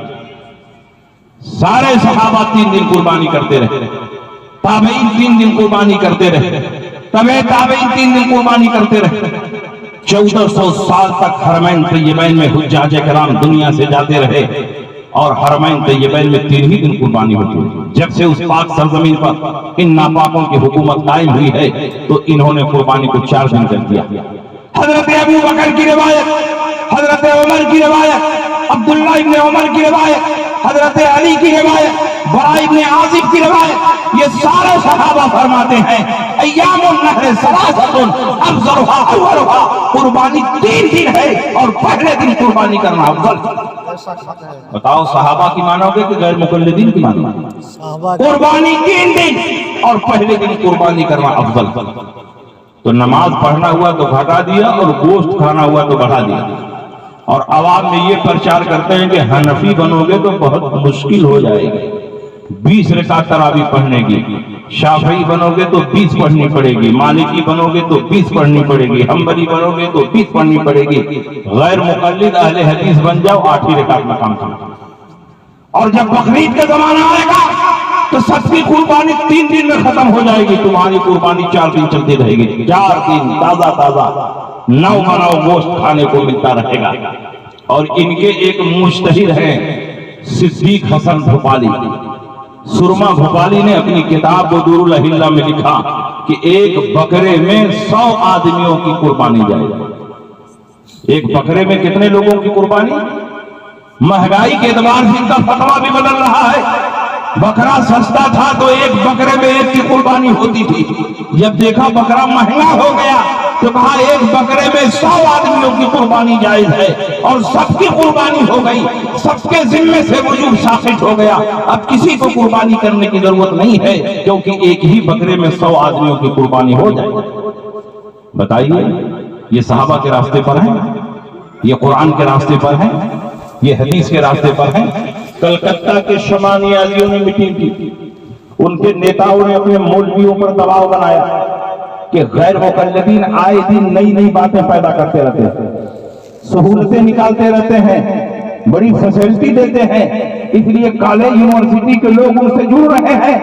سارے صحابہ 3 دن قربانی کرتے رہے، تابعین 3 دن قربانی کرتے رہے، تبع تابعین 3 دن قربانی کرتے رہے. 1400 سال تک حرمین طیبین میں حجاج کرام دنیا سے جاتے رہے اور حرمین طیبین میں 3 ہی دن قربانی ہوتی ہے. جب سے اس پاک سرزمین پر ان ناپاکوں کی حکومت قائم ہوئی ہے تو انہوں نے قربانی کو 4 دن کر دیا. حضرت ابو بکر کی روایت، حضرت عمر کی روایت، عبداللہ ابن عمر کی روایت، حضرت علی کی روایت، برا ابن عازب کی روایت، یہ سارے صحابہ فرماتے ہیں ایام النحر ثلاثۃ افضلها اولها. قربانی 3 دن ہے اور پہلے دن قربانی کرنا افضل. بتاؤ صحابہ کی مانو گے کہ غیر مقلدین کی مانو گے؟ قربانی 3 دن اور پہلے دن قربانی کرنا افضل. تو نماز پڑھنا ہوا تو گھٹا دیا اور گوشت کھانا ہوا تو بڑھا دیا. اور عوام میں یہ پرچار کرتے ہیں کہ حنفی بنو گے تو بہت مشکل ہو جائے گی 20 رکعت تراویح پڑھنے کی. شافعی بنو گے تو 20 پڑھنی پڑے گی، مالکی بنو گے تو 20 پڑھنی پڑے گی، حنبلی بنو گے تو 20 پڑھنی پڑے گی. غیر مقلد اہل حدیث بن جاؤ 8 ہی رکعت میں کام کرو. اور جب بقرعید کا زمانہ آئے گا تو سب کی قربانی 3 دن میں ختم ہو جائے گی. تمہاری قربانی 4 دن چلتی رہے گی. 4 دن تازہ تازہ نو منو گوشت کھانے کو ملتا رہے گا. اور ان کے ایک مجتہد ہیں صدیق حسن بھوپالی. سرما بھوپالی نے اپنی کتاب بدور الحلہ میں لکھا کہ ایک بکرے میں 100 آدمیوں کی قربانی جائے. ایک بکرے میں کتنے لوگوں کی قربانی؟ مہنگائی کے اعتبار سے ان کا فتویٰ بھی بدل رہا ہے. بکرا سستا تھا تو ایک بکرے میں 1 کی قربانی ہوتی تھی. جب دیکھا بکرا مہنگا ہو گیا تو کہا ایک بکرے میں 100 آدمیوں کی قربانی جائز ہے اور سب کی قربانی ہو گئی. سب کے ذمے سے وجوب ثابت ہو گیا. اب کسی کو قربانی کرنے کی ضرورت نہیں ہے کیونکہ ایک ہی بکرے میں 100 آدمیوں کی قربانی ہو جائے. بتائیے یہ صحابہ کے راستے پر ہیں، یہ قرآن کے راستے پر ہیں، یہ حدیث کے راستے پر ہیں. کلکتہ کے شمانیالیوں نے میٹنگ کی. ان کے نیتاؤں نے اپنے مولویوں پر دباؤ بنایا کہ غیر مقلدین آئے دن نئی نئی باتیں پیدا کرتے رہتے ہیں، سہولتیں نکالتے رہتے ہیں، بڑی فیسلٹی دیتے ہیں. اس لیے کالج یونیورسٹی کے لوگ ان سے جڑ رہے ہیں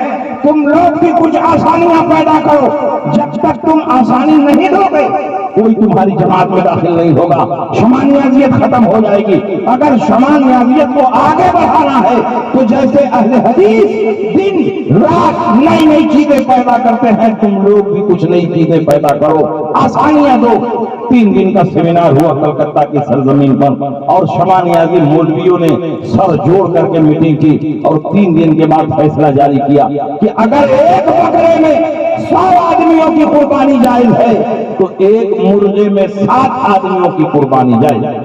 تم لوگ بھی کچھ آسانیاں پیدا کرو. جب تک تم آسانی نہیں دو گے کوئی تمہاری جماعت میں داخل نہیں ہوگا. شمانیازیت ختم ہو جائے گی. اگر شمانیازیت کو آگے بڑھانا ہے تو جیسے اہل حدیث دن رات نئی نئی چیزیں پیدا کرتے ہیں, تم لوگ بھی کچھ نئی چیزیں پیدا کرو, آسانیاں دو. 3 دن کا سیمینار ہوا کلکتہ کی سرزمین پر, اور شمانیازی مولویوں نے سر جوڑ کر کے میٹنگ کی, اور 3 دن کے بعد فیصلہ جاری کیا کہ اگر ایک بکرے میں 100 آدمیوں کی قربانی جائز ہے تو ایک مرغے میں 7 آدمیوں کی قربانی جائز ہے.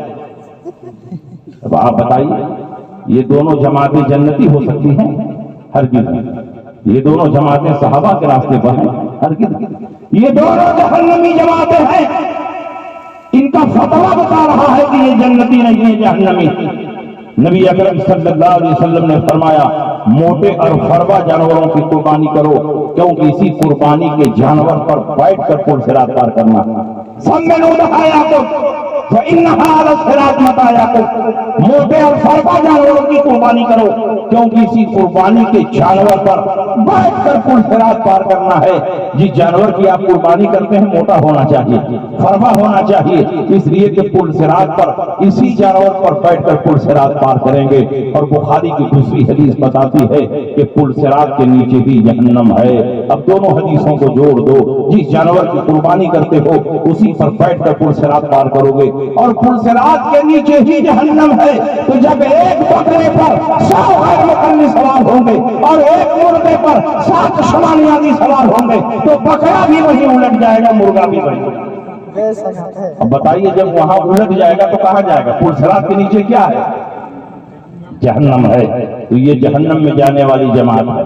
اب آپ بتائیے, یہ دونوں جماعتیں جنتی ہو سکتی ہیں؟ ہرگز نہیں. یہ دونوں جماعتیں صحابہ کے راستے پر ہیں؟ ہرگز نہیں. یہ دونوں جہنمی جماعتیں ہیں. ان کا فتویٰ بتا رہا ہے کہ یہ جنتی نہیں ہے, جہنمی. نبی اکرم صلی اللہ علیہ وسلم نے فرمایا موٹے اور فروا جانوروں کی قربانی کرو, کیونکہ اسی قربانی کے جانور پر بیٹھ کر پل صراط پار کرنا. سمنوا ضحاياكم فإنها على الصراط مطاياكم. موٹے اور فروا جانوروں کی قربانی کرو, کیونکہ اسی قربانی کے جانور پر بیٹھ کر پل صراط پار کرنا ہے. جس جانور کی آپ قربانی کرتے ہیں موٹا ہونا چاہیے, فروا ہونا چاہیے, اس لیے کہ پل صراط پر اسی جانور پر بیٹھ کر پل صراط پار کریں گے. اور بخاری کی دوسری حدیث بتاتی ہے کہ پل صراط کے نیچے بھی جہنم ہے. اب دونوں حدیثوں کو جوڑ دو, جس جانور کی قربانی کرتے ہو اسی پر بیٹھ کر پل صراط پار کرو گے, اور پل صراط کے نیچے ہی جہنم ہے. تو جب ایک بکرے پر 100 غیر مقلد سوار ہوں گے اور ایک مرغے پر 7 شمانیازی سوار ہوں گے تو بکرا بھی وہیں الٹ جائے گا, مرغا بھی وہیں. اب بتائیے جب وہاں الٹ جائے گا تو کہاں جائے گا؟ پل صراط کے نیچے کیا ہے؟ جہنم ہے. تو یہ جہنم میں جانے والی جماعت ہے.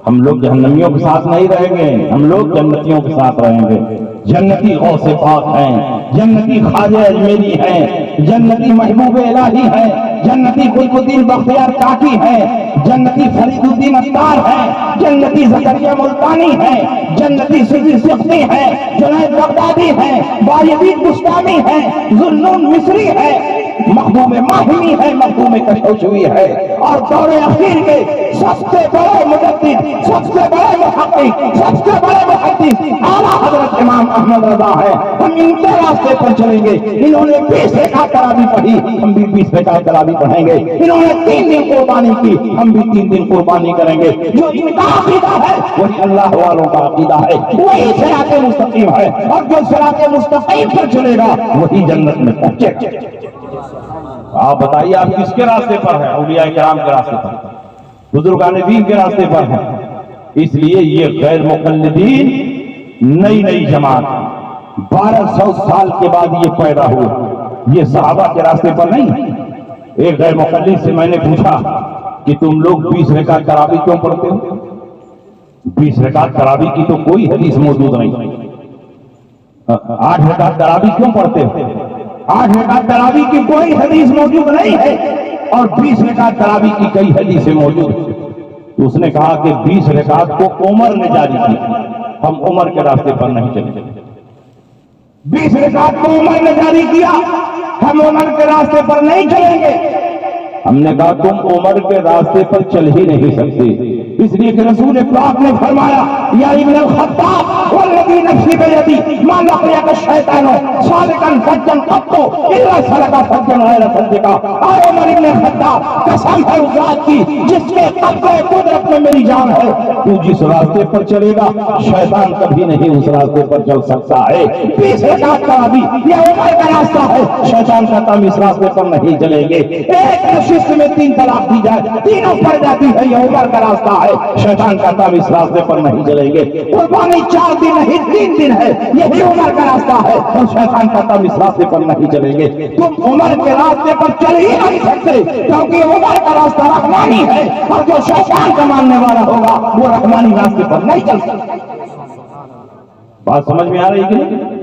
ہم لوگ جہنمیوں کے ساتھ نہیں رہیں گے, ہم لوگ جنتیوں کے ساتھ رہیں گے. جنتی غوث پاک ہیں, جنتی خواجہ اجمیری ہیں, جنتی محبوب الہی ہیں, جنتی قطب الدین بختیار کاکی ہیں, جنتی فرید الدین عطار ہیں, جنتی زکریا ملتانی ہیں, جنتی سیدی سختی ہیں, جنید بغدادی ہیں, بایزید بستانی ہیں, ذوالنون مصری ہیں, محبوب ماہمی ہے, محبوب کشوشوی ہے, اور دور اخیر کے سب سے بڑے مجدد, سب سے بڑے محقق, سب سے بڑے محدث اعلیٰ حضرت امام احمد رضا ہے. ہم ان کے راستے پر چلیں گے. انہوں نے 20 رکعت تراویح پڑھی, ہم بھی 20 رکعت تراویح پڑھیں گے. انہوں نے 3 دن قربانی کی, ہم بھی 3 دن قربانی کریں گے. جو ان کا عقیدہ ہے وہی اللہ والوں کا عقیدہ ہے, وہی صراط مستقیم ہے, اور جو صراط مستقیم پر چلے گا وہی جنت میں پہنچے گا. آپ بتائیے آپ کس کے راستے پر ہیں؟ اولیاء کرام کے راستے پر, بزرگان دین کے راستے پر ہیں. اس لیے یہ غیر مقلدین نئی نئی جماعت 1200 سال کے بعد یہ پیدا ہوئی, یہ صحابہ کے راستے پر نہیں. ایک غیر مقلد سے میں نے پوچھا کہ تم لوگ 20 رکعت تراویح کیوں پڑھتے ہو؟ 20 رکعت تراویح کی تو کوئی حدیث موجود نہیں. 8 رکعت تراویح کیوں پڑھتے ہو؟ 8 رکعت تراویح کی کوئی حدیث موجود نہیں ہے, اور 20 رکعت تراویح کی کئی حدیثیں موجود ہیں. تو اس نے کہا کہ 20 رکعت کو عمر نے جاری کی, ہم عمر کے راستے پر نہیں چلیں گے. 20 رکعت کو عمر نے جاری کیا, ہم عمر کے راستے پر نہیں چلیں گے. ہم نے کہا تم عمر کے راستے پر چل ہی نہیں سکتے, اس لیے کہ رسول پاک نے فرمایا یا ابن الخطاب والذی نفسی بیدی ما لقیک الشیطان سالکا فجا قط الا سلک فجا غیر فجک. اے عمر ابن الخطاب, قسم ہے اس ذات کی جس کے قبضہ قدرت میں میری جان ہے, تو جس راستے پر چلے گا شیطان کبھی نہیں اس راستے پر چل سکتا ہے. 20 رکعت تراویح یہ عمر کا راستہ ہے, شیطان کا تم اس راستے پر نہیں چلیں گے. ایک نشست میں 3 طلاق دی جائے تینوں پڑ جاتی ہے, یہ عمر کا راستہ ہے, شیطان کا تم اس راستے پر نہیں چلیں گے. قربانی 4 دن نہیں 3 دن ہے, یہی عمر کا راستہ ہے, اور شیطان کا تم اس راستے پر نہیں چلیں گے. تم عمر کے راستے پر چل ہی نہیں سکتے, کیونکہ عمر کا راستہ رحمانی ہے, اور جو شیطان کا ماننے والا ہوگا وہ رحمانی راستے پر نہیں چل سکتا. بات سمجھ میں آ رہی کہ نہیں؟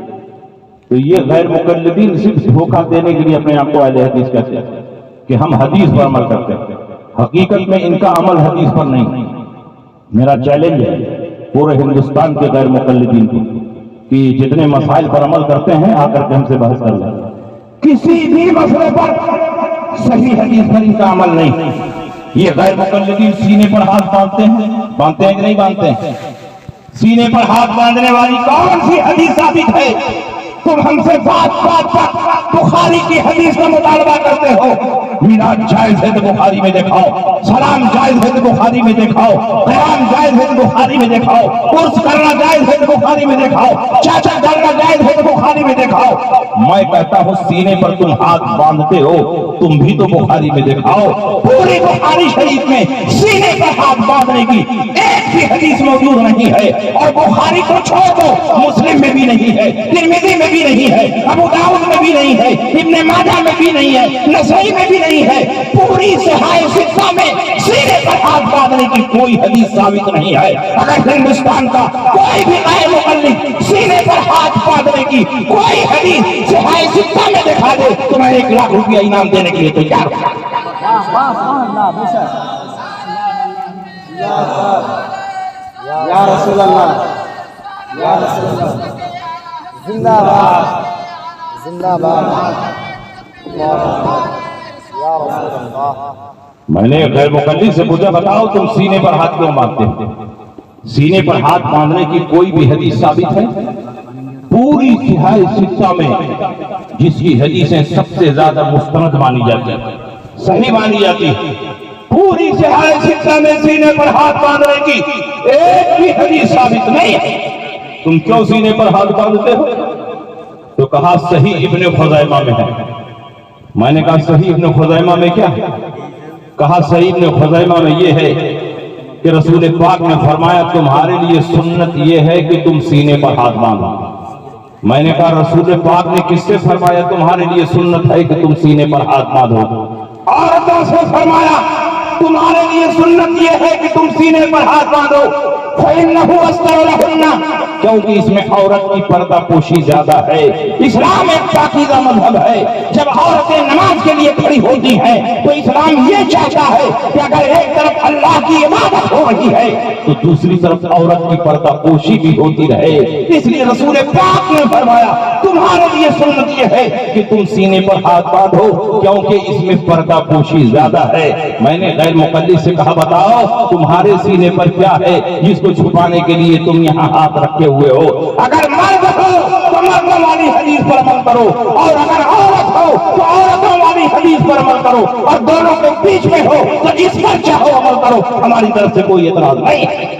تو یہ غیر مقلدین صرف دھوکہ دینے کے لیے اپنے آپ کو اہل حدیث کہتے ہیں کہ ہم حدیث پر عمل کرتے ہیں. حقیقت میں ان کا عمل حدیث پر نہیں. میرا چیلنج ہے پورے ہندوستان کے غیر مقلدین کو کہ جتنے مسائل پر عمل کرتے ہیں آ کر کے ہم سے بحث کر لیں. کسی بھی مسئلے پر صحیح حدیث پر ان کا عمل نہیں, یہ غیر مقلدین سینے پر ہاتھ باندھتے ہیں کہ نہیں باندھتے ہیں؟ سینے پر ہاتھ باندھنے والی کون سی حدیث ثابت ہے؟ تم ہم سے بات پر بخاری کی حدیث کا مطالبہ کرتے ہو۔ میراج جائز ہے تو بخاری میں دکھاؤ، سلام جائز ہے تو بخاری میں دکھاؤ، قیام جائز ہے تو بخاری میں دکھاؤ، عرس کرنا جائز ہے تو بخاری میں دکھاؤ، چاچا ڈالنا جائز ہے تو بخاری میں دکھاؤ۔ میں کہتا ہوں سینے پر تم ہاتھ باندھتے ہو، تم بھی تو بخاری میں دکھاؤ۔ پوری بخاری شریف میں سینے پر ہاتھ باندھنے کی ایک بھی حدیث موجود نہیں ہے، اور بخاری کو چھوڑ دو مسلم میں بھی نہیں ہے، ترمذی میں بھی نہیں ہے، ابو داؤد میں بھی نہیں ہے، ابن ماجہ میں بھی نہیں ہے، نسائی میں بھی نہیں ہے۔ پوری صحائف ستہ میں سینے پر ہاتھ باندھنے کی کوئی حدیث ثابت نہیں ہے۔ اگر ہندوستان کا کوئی بھی غیر مقلد سینے پر ہاتھ باندھنے کی کوئی حدیث صحائف ستہ میں دکھا دے تو میں 1 لاکھ روپیہ انعام دینے کے لیے تیار ہوں۔
یا رسول اللہ، یا رسول اللہ، زندہ باد، زندہ باد، یا رسول اللہ۔
میں نے غیر مقلد سے پوچھا بتاؤ تم سینے پر ہاتھ کیوں باندھتے ہیں؟ سینے پر ہاتھ باندھنے کی کوئی بھی حدیث ثابت ہے؟ پوری صحائف ستہ میں جس کی حدیثیں سب سے زیادہ مستند مانی جاتی ہیں، صحیح مانی جاتی ہے، پوری صحائف ستہ میں سینے پر ہاتھ باندھنے کی ایک بھی حدیث ثابت نہیں ہے۔ تم کیوں سینے پر ہاتھ باندھتے ہو؟ تو کہا صحیح ابن خزیمہ میں ہے۔ میں نے کہا صحیح ابن خزیمہ میں کیا ہے؟ کہا صحیح ابن خزیمہ میں یہ ہے کہ رسول پاک نے فرمایا تمہارے لیے سنت یہ ہے کہ تم سینے پر ہاتھ باندھو۔ میں نے کہا رسول پاک نے کس سے فرمایا تمہارے لیے سنت ہے کہ تم سینے پر ہاتھ باندھو؟ عورتوں سے فرمایا تمہارے لیے سنت یہ ہے کہ تم سینے پر ہاتھ باندھو، فَإِنَّهُ أَسْتَرُ لَهُنَّ، کیونکہ اس میں عورت کی پردہ پوشی زیادہ ہے۔ اسلام ایک پاکیزہ مذہب ہے۔ جب عورتیں نماز کے لیے کھڑی ہوتی ہیں تو اسلام یہ چاہتا ہے کہ اگر ایک طرف اللہ کی عبادت ہو رہی ہے تو دوسری طرف عورت کی پردہ پوشی بھی ہوتی رہے۔ اس لیے رسول پاک نے فرمایا تمہارے لیے سنت یہ ہے کہ تم سینے پر ہاتھ باندھو کیونکہ اس میں پردہ پوشی زیادہ ہے۔ میں نے غیر مقلد سے کہا بتاؤ تمہارے سینے پر کیا ہے جس کو چھپانے کے لیے تم یہاں ہاتھ رکھے ہوئے ہو؟ اگر مرد ہو تو مردوں والی حدیث پر عمل کرو، اور اگر عورت ہو تو عورتوں والی حدیث پر عمل کرو، اور دونوں کے بیچ میں ہو تو جس پر چاہو عمل کرو۔ ہماری طرف سے کوئی اعتراض نہیں ہے۔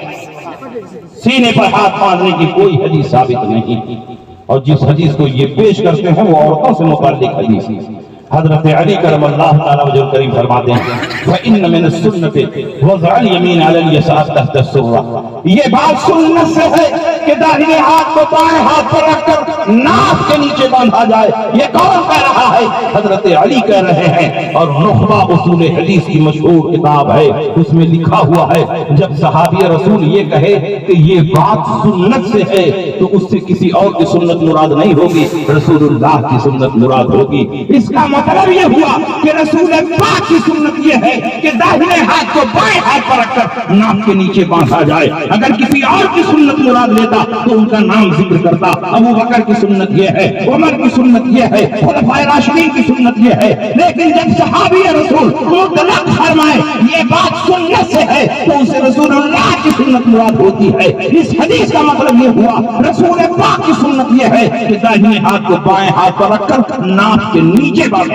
سینے پر ہاتھ باندھنے کی کوئی حدیث ثابت نہیں، اور جس حدیث کو یہ پیش کرتے ہیں وہ عورتوں سے متعلق حدیث ہے۔ حضرت علی کرم اللہ تعالیٰ وجہ کریم فرماتے ہیں فَإِنَّ مِنَ السُّنَّةِ وَضْعَ الْيَمِينَ عَلَى الْيَسَارِ تَحْتَ السُّرَّةِ، یہ بات سنت سے ہے کہ داہنے ہاتھ کو بائیں ہاتھ پر رکھ کر ناف کے نیچے باندھا جائے۔ یہ کون کہہ رہا ہے؟ حضرت علی کہہ رہے ہیں، اور نخبہ اصول حدیث کی مشہور کتاب ہے، اس میں لکھا ہوا ہے جب صحابی رسول یہ کہے کہ یہ بات سنت سے ہے تو اس سے کسی اور کی سنت مراد نہیں ہوگی، رسول اللہ کی سنت مراد ہوگی۔ اس کا مطلب یہ ہوا کہ رسول پاک کی سنت یہ ہے کہ داہنے ہاتھ کو بائیں ہاتھ پر رکھ کر ناف کے نیچے باندھا جائے۔ اگر کسی اور کی سنت مراد لیتا تو ان کا نام ذکر کرتا۔ ابو بکر کی سنت یہ ہے، عمر کی سنت یہ ہے، خلفائے راشدین کی سنت یہ ہے، لیکن جب صحابی رسول مطلق فرمائے یہ بات سنت سے ہے تو اسے رسول اللہ کی سنت مراد ہوتی ہے۔ اس حدیث کا مطلب یہ ہوا رسول پاک کی سنت یہ ہے کہ داہنے ہاتھ کو بائیں ہاتھ پر رکھ کر ناف کے نیچے باندھا۔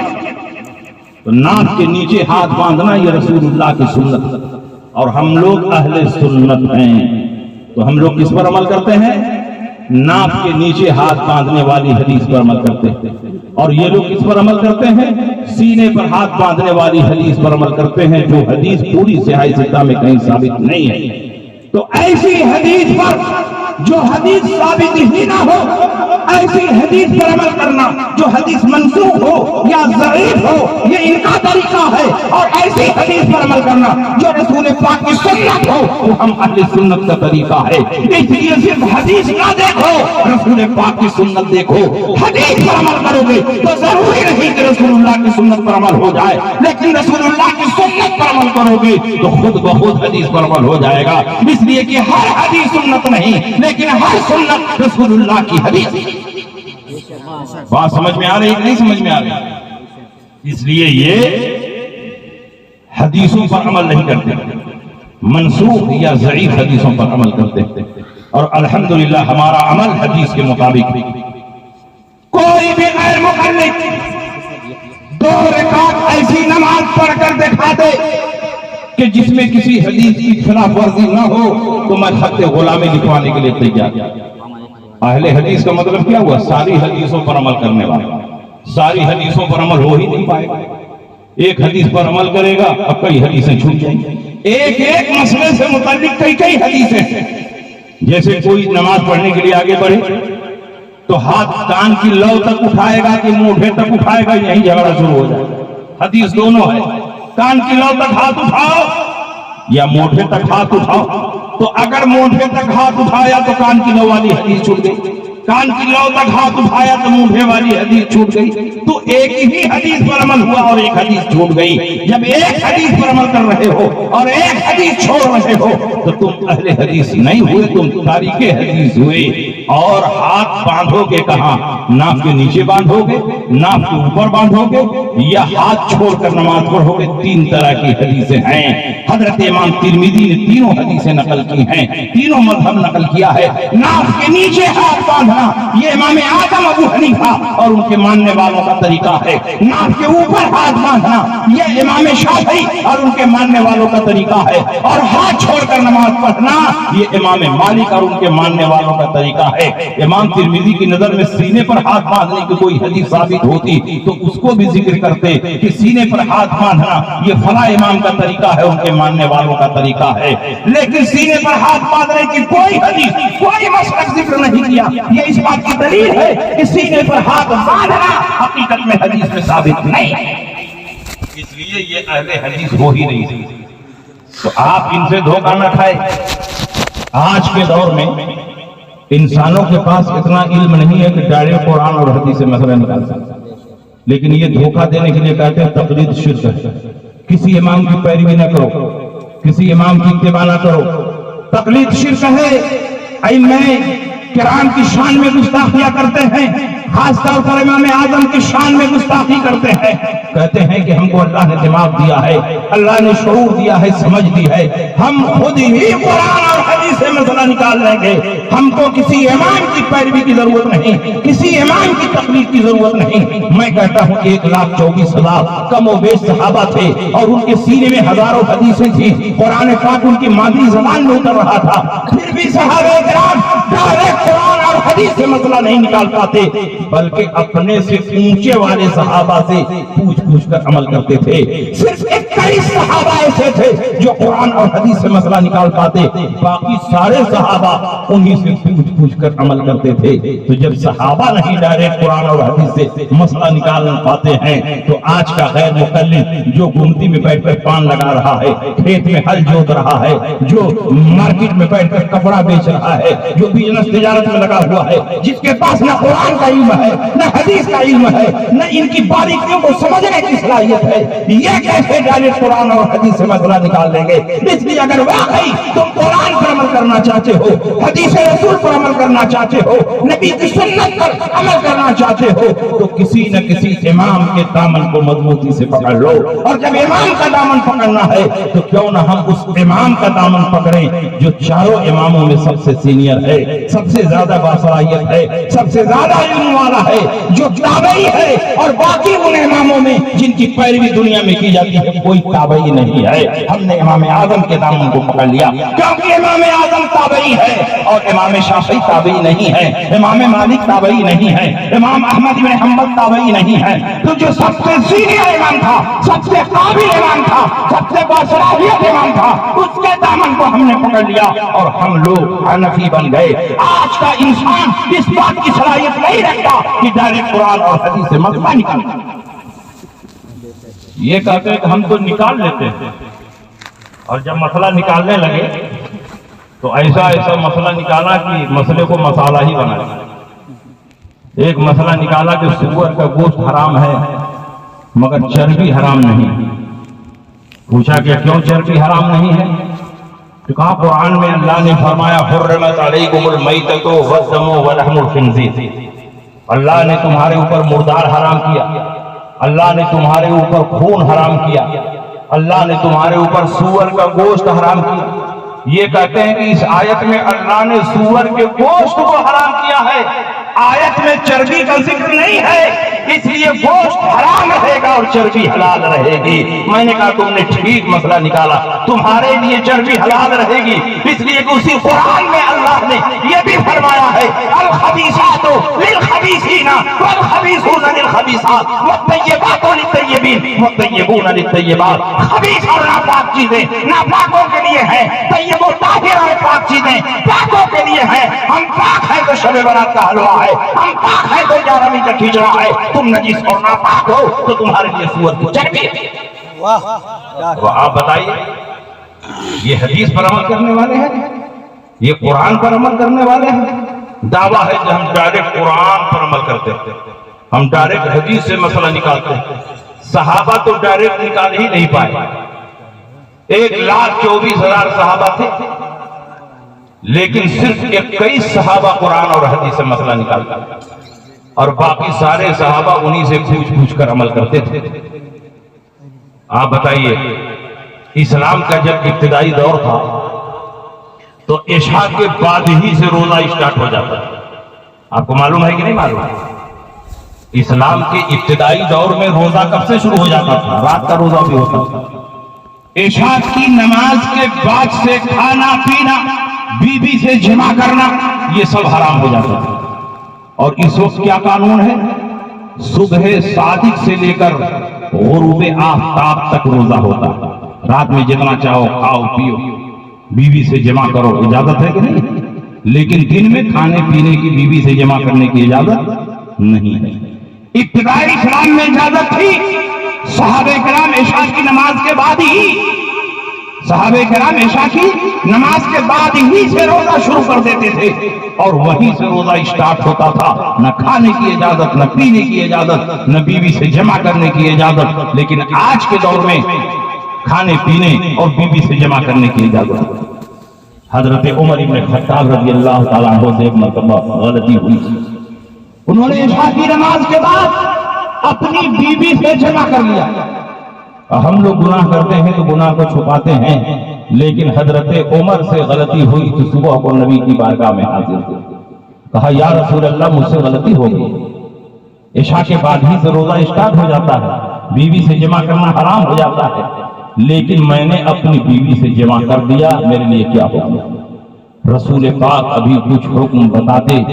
تو ناف کے نیچے ہاتھ باندھنا یہ رسول اللہ کی سنت، اور ہم لوگ اہل سنت ہیں تو ہم لوگ کس پر عمل کرتے ہیں؟ ناف کے نیچے ہاتھ باندھنے والی حدیث پر عمل کرتے ہیں۔ اور یہ لوگ کس پر عمل کرتے ہیں؟ سینے پر ہاتھ باندھنے والی حدیث پر عمل کرتے ہیں، جو حدیث پوری صحیح ستہ میں کہیں ثابت نہیں ہے۔ تو ایسی حدیث پر جو حدیث ثابت ہی نہ ہو، ایسی حدیث پر عمل کرنا جو حدیث منسوخ ہو یا ضعیف ہو، یہ ان کا طریقہ ہے، اور ایسی حدیث پر عمل کرنا جو رسول پاک کی سنت ہو وہ ہم اہل سنت کا طریقہ ہے۔ اس لیے صرف حدیث نہ دیکھو، رسول پاک کی سنت دیکھو۔ حدیث پر عمل کرو گے تو ضروری نہیں کہ رسول اللہ کی سنت پر عمل ہو جائے، لیکن رسول اللہ کی سنت پر عمل کرو گے تو خود بخود حدیث پر عمل ہو جائے گا، اس لیے کہ ہر حدیث سنت نہیں لیکن ہر سنت رسول اللہ کی حدیث۔ بات سمجھ میں آ رہی ہے کہ نہیں سمجھ میں آ رہی؟ اس لیے یہ حدیثوں پر عمل نہیں کرتے، منسوخ یا ضعیف حدیثوں پر عمل کرتے ہیں، اور الحمدللہ ہمارا عمل حدیث کے مطابق ہے۔ کوئی بھی غیر مقلد 2 رکعت ایسی نماز پڑھ کر دکھا دے کہ جس میں کسی حدیث کی خلاف ورزی نہ ہو تو میں خط غلامی لکھوانے کے لیے تیار۔ اہل حدیث کا مطلب کیا ہوا؟ ساری حدیثوں پر عمل کرنے والا۔ ساری حدیثوں پر عمل ہو ہی نہیں پائے گا، ایک حدیث پر عمل کرے گا اب کئی حدیثیں چھوٹ جائیں گی، ایک مسئلے سے متعلق کئی حدیثیں۔ جیسے کوئی نماز پڑھنے کے لیے آگے بڑھے تو ہاتھ کان کی لو تک اٹھائے گا کہ موڈھے تک اٹھائے گا، یہیں جھگڑا شروع ہو جائے گا۔ حدیث دونوں ہے، کان کی لو تک ہاتھ اٹھاؤ یا موڈھے تک ہاتھ اٹھاؤ۔ تو اگر موڈھے تک ہاتھ اٹھایا تو کان کی لو والی حدیث چھوٹ گئی، کان کی لو تک ہاتھ اٹھایا تو موڈھے والی حدیث چھوٹ گئی۔ تو ایک ہی حدیث پر عمل ہوا اور ایک حدیث چھوٹ گئی۔ جب ایک حدیث پر عمل کر رہے ہو اور ایک حدیث چھوڑ رہے ہو تو تم اہل حدیث نہیں ہوئے، تم تاریخ حدیث ہوئے۔ اور ہاتھ باندھو گے کہاں؟ ناف کے نیچے باندھو گے، ناف کے اوپر باندھو گے، یا ہاتھ چھوڑ کر نماز پڑھو گے۔ 3 طرح کی حدیثیں ہیں۔ حضرت امام ترمذی نے تینوں حدیثیں نقل کی ہیں، تینوں مذہب نقل کیا ہے۔ ناف کے نیچے ہاتھ باندھنا یہ امام اعظم ابو حنیفہ اور ان کے ماننے والوں کا طریقہ ہے۔ ناف کے اوپر ہاتھ باندھنا یہ امام شافعی اور ان کے ماننے والوں کا طریقہ ہے، اور ہاتھ چھوڑ کر نماز پڑھنا یہ امام مالک اور ان کے ماننے والوں کا طریقہ ہے۔ امام ترمذی کی نظر میں سینے پر ہاتھ باندھنے کی کوئی حدیث ثابت ہوتی تو اس کو بھی ذکر کرتے کہ سینے پر ہاتھ باندھنا یہ فلاں امام کا طریقہ ہے، ان کے ماننے والوں کا طریقہ ہے، لیکن سینے پر ہاتھ باندھنے کی کوئی حدیث، کوئی مسلک ذکر نہیں کیا۔ یہ اس بات کی دلیل ہے کہ سینے پر ہاتھ باندھنا حقیقت میں حدیث میں ثابت نہیں ہے، اس لیے یہ اہل حدیث ہو ہی نہیں تھی۔ تو آپ ان سے دھوکہ نہ کھائے۔ آج کے دور میں انسانوں کے پاس اتنا علم نہیں ہے کہ ڈائریکٹ قرآن اور حدیث سے مسئلہ نکال سکتے، لیکن یہ دھوکہ دینے کے لیے کہتے ہیں تقلید شرک ہے۔ کسی امام کی پیروی نہ کرو، کسی امام کی اتباع نہ کرو، تقلید شرک ہے۔ ائمہ کرام کی شان میں گستاخیاں کرتے ہیں، خاص طور پر امام اعظم کی شان میں گستاخی کرتے ہیں۔ کہتے ہیں کہ ہم کو اللہ نے دماغ دیا ہے، اللہ نے شعور دیا ہے، سمجھ دی ہے، ہم خود ہی قرآن اور حدیث سے مسئلہ نکال لیں گے، ہم کو کسی امام کی پیروی کی ضرورت نہیں، کسی امام کی تقلید کی ضرورت نہیں۔ میں کہتا ہوں 1,24,000 کم و بیش صحابہ تھے اور ان کے سینے میں ہزاروں حدیثیں تھیں، قرآن پاک ان کی مادری زبان میں اتر رہا تھا، پھر بھی صحابہ کرام ڈائریکٹ قرآن اور حدیث سے مسئلہ نہیں نکال پاتے، بلکہ اپنے سے اونچے والے صحابہ سے پوچھ کر عمل کرتے تھے۔ صرف 21 صحابہ ایسے تھے جو قرآن اور حدیث سے مسئلہ نکال پاتے، باقی سارے صحابہ انہی سے پوچھ کر عمل کرتے تھے۔ تو جب صحابہ نہیں ڈائریکٹ قرآن اور حدیث سے مسئلہ نکال پاتے ہیں تو آج کا غیر مقلد جو گمتی میں بیٹھ کر پان لگا رہا ہے، کھیت میں ہل جوت رہا ہے، جو مارکیٹ میں بیٹھ کر کپڑا بیچ رہا ہے، جو بزنس تجارت میں لگا ہوا ہے، جس کے پاس نہ قرآن کا علم ہے نہ حدیث کا علم ہے، نہ ان کی باریکیوں کو سمجھنے کی صلاحیت ہے، یہ کیسے ڈائریکٹ قرآن اور حدیث سے مسئلہ نکال لیں گے؟ اس لیے اگر واقعی تم قرآن پر عمل کرنا چاہتے ہو، حدیث رسول پر عمل کرنا چاہتے ہو، نبی کی سنت پر عمل کرنا چاہتے ہو تو کسی نہ کسی امام کے دامن کو مضبوطی سے پکڑ لو، اور جب امام کا دامن پکڑنا ہے تو کیوں نہ ہم اس امام کا دامن پکڑیں جو چاروں اماموں میں سب سے سینئر ہے، سب سے زیادہ باصلاحیت ہے، سب سے زیادہ علم والا ہے، جو تابعی ہے، اور باقی ان اماموں میں جن کی پیروی دنیا میں کی جاتی ہے کوئی تابعی نہیں ہے۔ ہم نے امام اعظم کے دامن کو پکڑ لیا کیونکہ امام اعظم تابعی ہے اور امام شافعی تابعی نہیں ہے، امام مالک تابعی نہیں ہے، امام احمد بن حنبل تابعی نہیں ہے۔ تو جو سب سے سینئر امام تھا، سب سے قابل امام تھا، سب سے باصلاحیت امام تھا، اس کے دامن کو ہم نے پکڑ لیا اور ہم لوگ حنفی بن گئے۔ آج کا انسان اس بات کی صلاحیت نہیں رکھتا کہ ڈائریکٹ قرآن اور حدیث سے مسئلہ نکالنا۔ یہ کہتے ہیں کہ ہم تو نکال لیتے ہیں، اور جب مسئلہ نکالنے لگے تو ایسا مسئلہ نکالا کہ مسئلے کو مسالہ ہی بنا دیا۔ ایک مسئلہ نکالا کہ سور کا گوشت حرام ہے مگر چربی حرام نہیں۔ پوچھا کہ کیوں چربی حرام نہیں ہے؟ تو کہا قرآن میں اللہ نے فرمایا حرمت علیکم المیتۃ والدم ولحم الخنزیر، اللہ نے تمہارے اوپر مردار حرام کیا، اللہ نے تمہارے اوپر خون حرام کیا، اللہ نے تمہارے اوپر سور کا گوشت حرام کیا. یہ کہتے ہیں کہ اس آیت میں اللہ نے سور کے گوشت کو حرام کیا ہے، آیت میں چربی کا ذکر نہیں ہے، اس لیے گوشت حرام رہے گا اور چربی حلال رہے گی. میں نے کہا تم نے ٹھیک مسئلہ نکالا، تمہارے لیے چربی حلال رہے گی اس لیے کہ اسی قرآن میں اللہ نے یہ بھی فرمایا ہے الخبیثات للخبیثین والخبیثون للخبیثات والطیبات للطیبین والطیبون للطیبات. خبیث اور ناپاک چیزیں ناپاکوں کے لیے ہیں، طیب و طاہر اور پاک چیزیں پاکوں کے لیے ہیں. ہم پاک ہیں تو شب برات کا حلوہ ہے، ہم پاک ہیں تو 11ویں کا کھچڑا ہے. تم نجیس اور ناپاک ہو تو تمہارے لیے سور کی چربی ہے. تو آپ بتائیے یہ حدیث پر عمل کرنے والے ہیں، یہ قرآن پر عمل کرنے والے ہیں؟ دعویٰ ہے کہ ہم ڈائریکٹ قرآن پر عمل کرتے ہیں، ہم ڈائریکٹ حدیث سے مسئلہ نکالتے ہیں. صحابہ تو ڈائریکٹ نکال ہی نہیں پائے. 1,24,000 صحابہ تھے لیکن صرف 21 صحابہ قرآن اور حدیث سے مسئلہ نکالتے اور باقی سارے صحابہ انہی سے پوچھ کر عمل کرتے تھے. آپ بتائیے اسلام کا جب ابتدائی دور تھا تو عشاء کے بعد ہی سے روزہ اسٹارٹ ہو جاتا تھا. آپ کو معلوم ہے کہ نہیں معلوم؟ اسلام کے ابتدائی دور میں روزہ کب سے شروع ہو جاتا تھا؟ رات کا روزہ بھی ہوتا تھا. عشاء کی نماز کے بعد سے کھانا پینا، بیوی سے جمع کرنا، یہ سب حرام ہو جاتا تھا. اور اس وقت کیا قانون ہے؟ صبح صادق سے لے کر غروب آفتاب تک روزہ ہوتا ہے. رات میں جتنا چاہو کھاؤ پیو، بیوی سے جمع کرو، اجازت ہے کہ نہیں؟ لیکن دن میں کھانے پینے کی بیوی سے جمع کرنے کی اجازت نہیں ہے. ابتدائی اسلام میں اجازت تھی. صحابہ کرام عشاء کی نماز کے بعد ہی نماز کے بعد ہی سے روزہ شروع کر دیتے تھے اور وہیں سے روزہ اسٹارٹ ہوتا تھا. نہ کھانے کی اجازت، نہ پینے کی اجازت، نہ بیوی سے جمع کرنے کی اجازت. لیکن آج کے دور میں کھانے پینے اور بیوی سے جمع کرنے کی اجازت. حضرت عمر بن خطاب رضی اللہ تعالیٰ عنہ سے ایک مرتبہ غلطی ہوئی. انہوں نے عشاء کی نماز کے بعد اپنی بیوی سے جمع کر لیا. ہم لوگ گناہ کرتے ہیں تو گناہ کو چھپاتے ہیں، لیکن حضرت عمر سے غلطی ہوئی تو صبح کو نبی کی بارگاہ میں حاضر ہوئے. کہا یا رسول اللہ مجھ سے غلطی ہو گئی، عشاء کے بعد ہی سے روزہ اسٹارٹ ہو جاتا ہے، بیوی سے جمع کرنا حرام ہو جاتا ہے، لیکن میں نے اپنی بیوی سے جمع کر دیا، میرے لیے کیا حکم؟ رسول پاک ابھی کچھ حکم بتاتے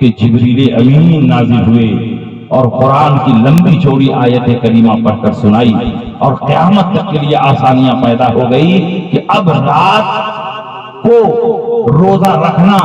کہ جبریل امین نازل ہوئے اور قرآن کی لمبی چوڑی آیت کریمہ پڑھ کر سنائی اور قیامت تک کے لیے آسانیاں پیدا ہو گئی کہ اب رات کو روزہ رکھنا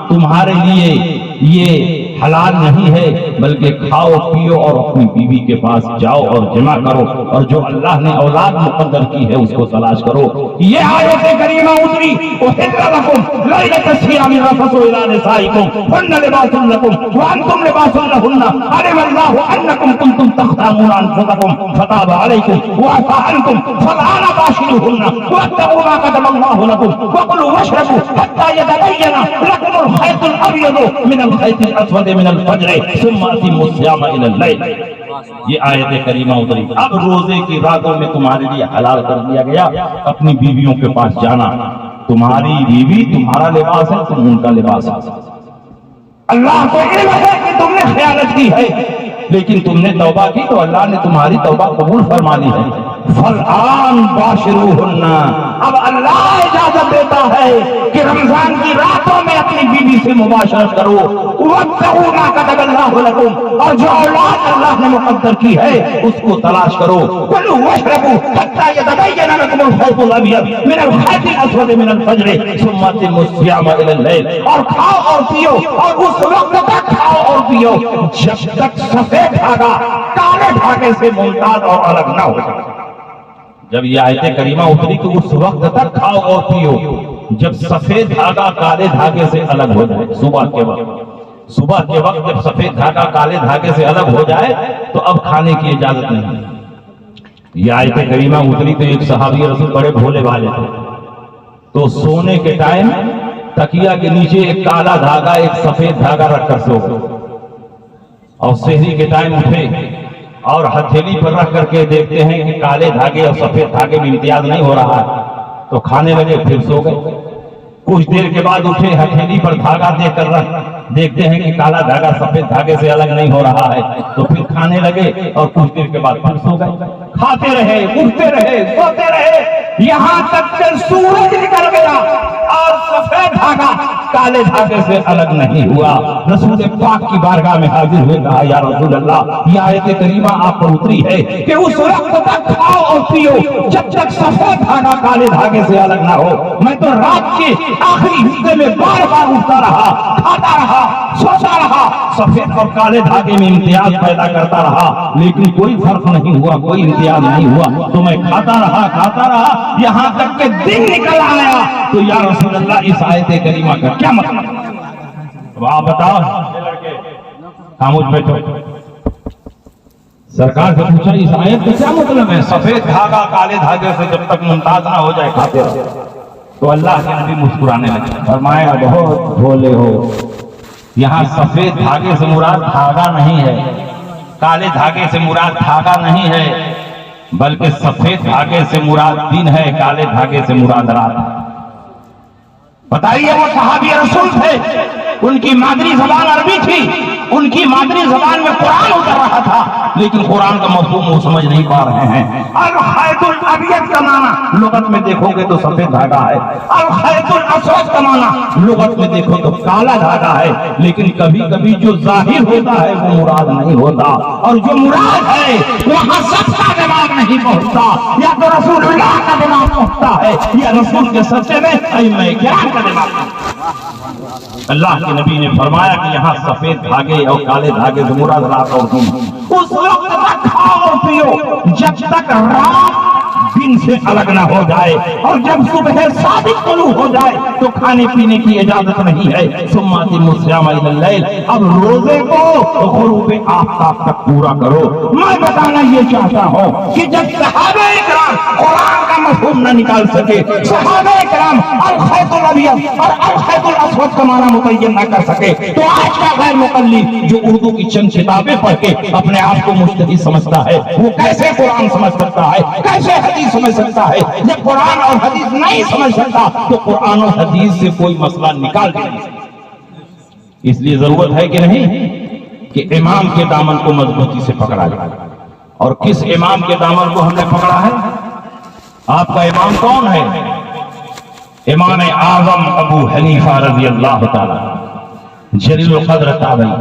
تمہارے لیے یہ حلال نہیں ہے، بلکہ کھاؤ پیو اور اپنی بیوی کے پاس جاؤ اور جمع کرو، اور جو اللہ نے اولاد مقدر کی ہے اس کو تلاش کرو. یہ آیت کریمہ اتری احل لکم لیلۃ الصیام الرفث الی نسائکم ہن لباس لکم وانتم لباس لہن علم اللہ انکم کنتم تختانون انفسکم فتاب علیکم وعفا عنکم فالآن باشروہن واتقوا ما کتب اللہ لکم وکلوا واشربوا حتی یتبین لکم الخیط الابیض من الخیط الاسود من الفجر ثم اتموا الصیام الی اللیل. یہ آیت کریمہ اتری. اب روزے کی راتوں میں تمہارے لیے حلال کر دیا گیا اپنی بیویوں کے پاس جانا. تمہاری بیوی تمہارا لباس ہے، تم ان کا لباس ہے. اللہ کو علم ہے کہ تم نے خیانت کی ہے، لیکن تم نے توبہ کی تو اللہ نے تمہاری توبہ قبول فرما لی ہے. فالآن باشروہن، اب اللہ اجازت دیتا ہے کہ رمضان کی راتوں میں اپنی بیوی سے مباشرت کرو. وابتغوا ما کتب اللہ لکم، اور جو اولاد اللہ نے مقدر کی ہے اس کو تلاش کرو. کلوا واشربوا حتی یتبین لکم الخیط الابیض من الخیط الاسود من الفجر ثم اتموا الصیام الی اللیل، اور کھاؤ اور پیو اور اس وقت تک کھاؤ اور پیو جب تک سفید دھاگا کالے دھاگے سے ممتاز اور الگ نہ ہو جائے. جب یہ آیت کریمہ اتری تو اس وقت تک کھاؤ اور پیو جب سفید دھاگا کالے دھاگے سے الگ ہو جائے. صبح کے وقت جب سفید دھاگا کالے دھاگے سے الگ ہو جائے تو اب کھانے کی اجازت نہیں. یہ آیت کریمہ اتری تو ایک صحابی رسول بڑے بھولے والے تھے، تو سونے کے ٹائم تکیہ کے نیچے ایک کالا دھاگا ایک سفید دھاگا رکھ کر سو گئے، اور سحری کے ٹائم اٹھے اور ہتھیلی پر رکھ کر کے دیکھتے ہیں کہ کالے دھاگے اور سفید دھاگے میں امتیاز نہیں ہو رہا ہے تو کھانے لگے، پھر سو گئے۔ کچھ دیر کے بعد اٹھے، ہتھیلی پر دھاگا دیکھ کر دیکھتے ہیں کہ کالا دھاگا سفید دھاگے سے الگ نہیں ہو رہا ہے تو پھر کھانے لگے اور کچھ دیر کے بعد پھر سو گئے۔ کھاتے رہے، اٹھتے رہے، سوتے رہے، یہاں تک کہ سورج نکل گیا اور سفید دھاگا کالے دھاگے سے الگ نہیں ہوا۔ رسول پاک کی بارگاہ میں حاضر ہوئے، کہا یا رسول اللہ، یہ آیت کریمہ آپ پر اتری ہے کہ اس وقت تک کھاؤ اور پیو جب تک سفید دھاگا کالے دھاگے سے الگ نہ ہو۔ میں تو رات کے آخری حصے میں بار بار اٹھتا رہا، کھاتا رہا، سوتا رہا، سفید اور کالے دھاگے میں امتیاز پیدا کرتا رہا، لیکن کوئی فرق نہیں ہوا، کوئی امتیاز نہیں ہوا۔ تو میں کھاتا رہا یہاں تک کہ دن نکل آیا۔ تو یا رسول اللہ، اس آیت کریمہ کا کیا مطلب؟ اب آپ بتاؤ۔ خاموش بیٹھو۔ سرکار سے پوچھا اس آیت کا کیا مطلب ہے؟ سفید دھاگا کالے دھاگے سے جب تک ممتاز نہ ہو جائے کھاتے رہو۔ تو اللہ کے نبی مسکرانے لگے، فرمایا بہت بھولے ہو، یہاں سفید دھاگے سے مراد دھاگا نہیں ہے، کالے دھاگے سے مراد دھاگا نہیں ہے، بلکہ سفید دھاگے سے مراد دن ہے، کالے دھاگے سے مراد رات ہے۔ بتائیے، وہ صحابی رسول تھے، ان کی مادری زبان عربی تھی، ان کی مادری زبان میں قرآن اتر رہا تھا، لیکن قرآن کا مفہوم وہ سمجھ نہیں پا رہے ہیں۔ الخیط الابیض کا معنی لغت میں دیکھو گے تو سفید دھاگا ہے، الخیط الاسود کا معنی لغت میں دیکھو تو کالا دھاگا ہے، لیکن کبھی کبھی جو ظاہر ہوتا ہے وہ مراد نہیں ہوتا، اور جو مراد ہے وہاں سب کا دماغ نہیں پہنچتا، یا تو رسول اللہ کا دماغ پہنچتا ہے یا رسول کے سچے میں ائمہ کرام کا دماغ۔ اللہ کے نبی نے فرمایا کہ یہاں سفید دھاگے اور کالے دھاگے سے مراد رات اور دن۔ اس وقت تک کھاؤ اور پیو جب تک رات دن سے الگ نہ ہو جائے، اور جب صبح صادق طلوع ہو جائے تو کھانے پینے کی اجازت نہیں ہے۔ ثم اتموا الصیام الی اللیل، اب روزے کو غروب آفتاب تک پورا کرو۔ میں بتانا یہ چاہتا ہوں کہ جب صحابہ کرام قرآن کا مفہوم نہ نکال سکے، صحابہ کرام الخیط الابیض اور الخیط الاسود کا معنی متعین نہ کر سکے، تو آج کا غیر مقلد جو اردو کی چند کتابیں پڑھ کے اپنے آپ کو مجتہد سمجھتا ہے، وہ کیسے قرآن سمجھ سکتا ہے، کیسے حدیث سمجھ سکتا ہے؟ جب قرآن اور حدیث نہیں سمجھ سکتا تو قرآن اور حدیث سے کوئی مسئلہ نکال کے نہیں سکتا۔ اس لیے ضرورت ہے کہ نہیں کہ امام کے دامن کو مضبوطی سے پکڑا جائے۔ اور کس امام کے دامن کو ہم نے پکڑا ہے؟ آپ کا امام کون ہے؟ امام اعظم ابو حنیفہ رضی اللہ تعالی جلیل القدر تابعی،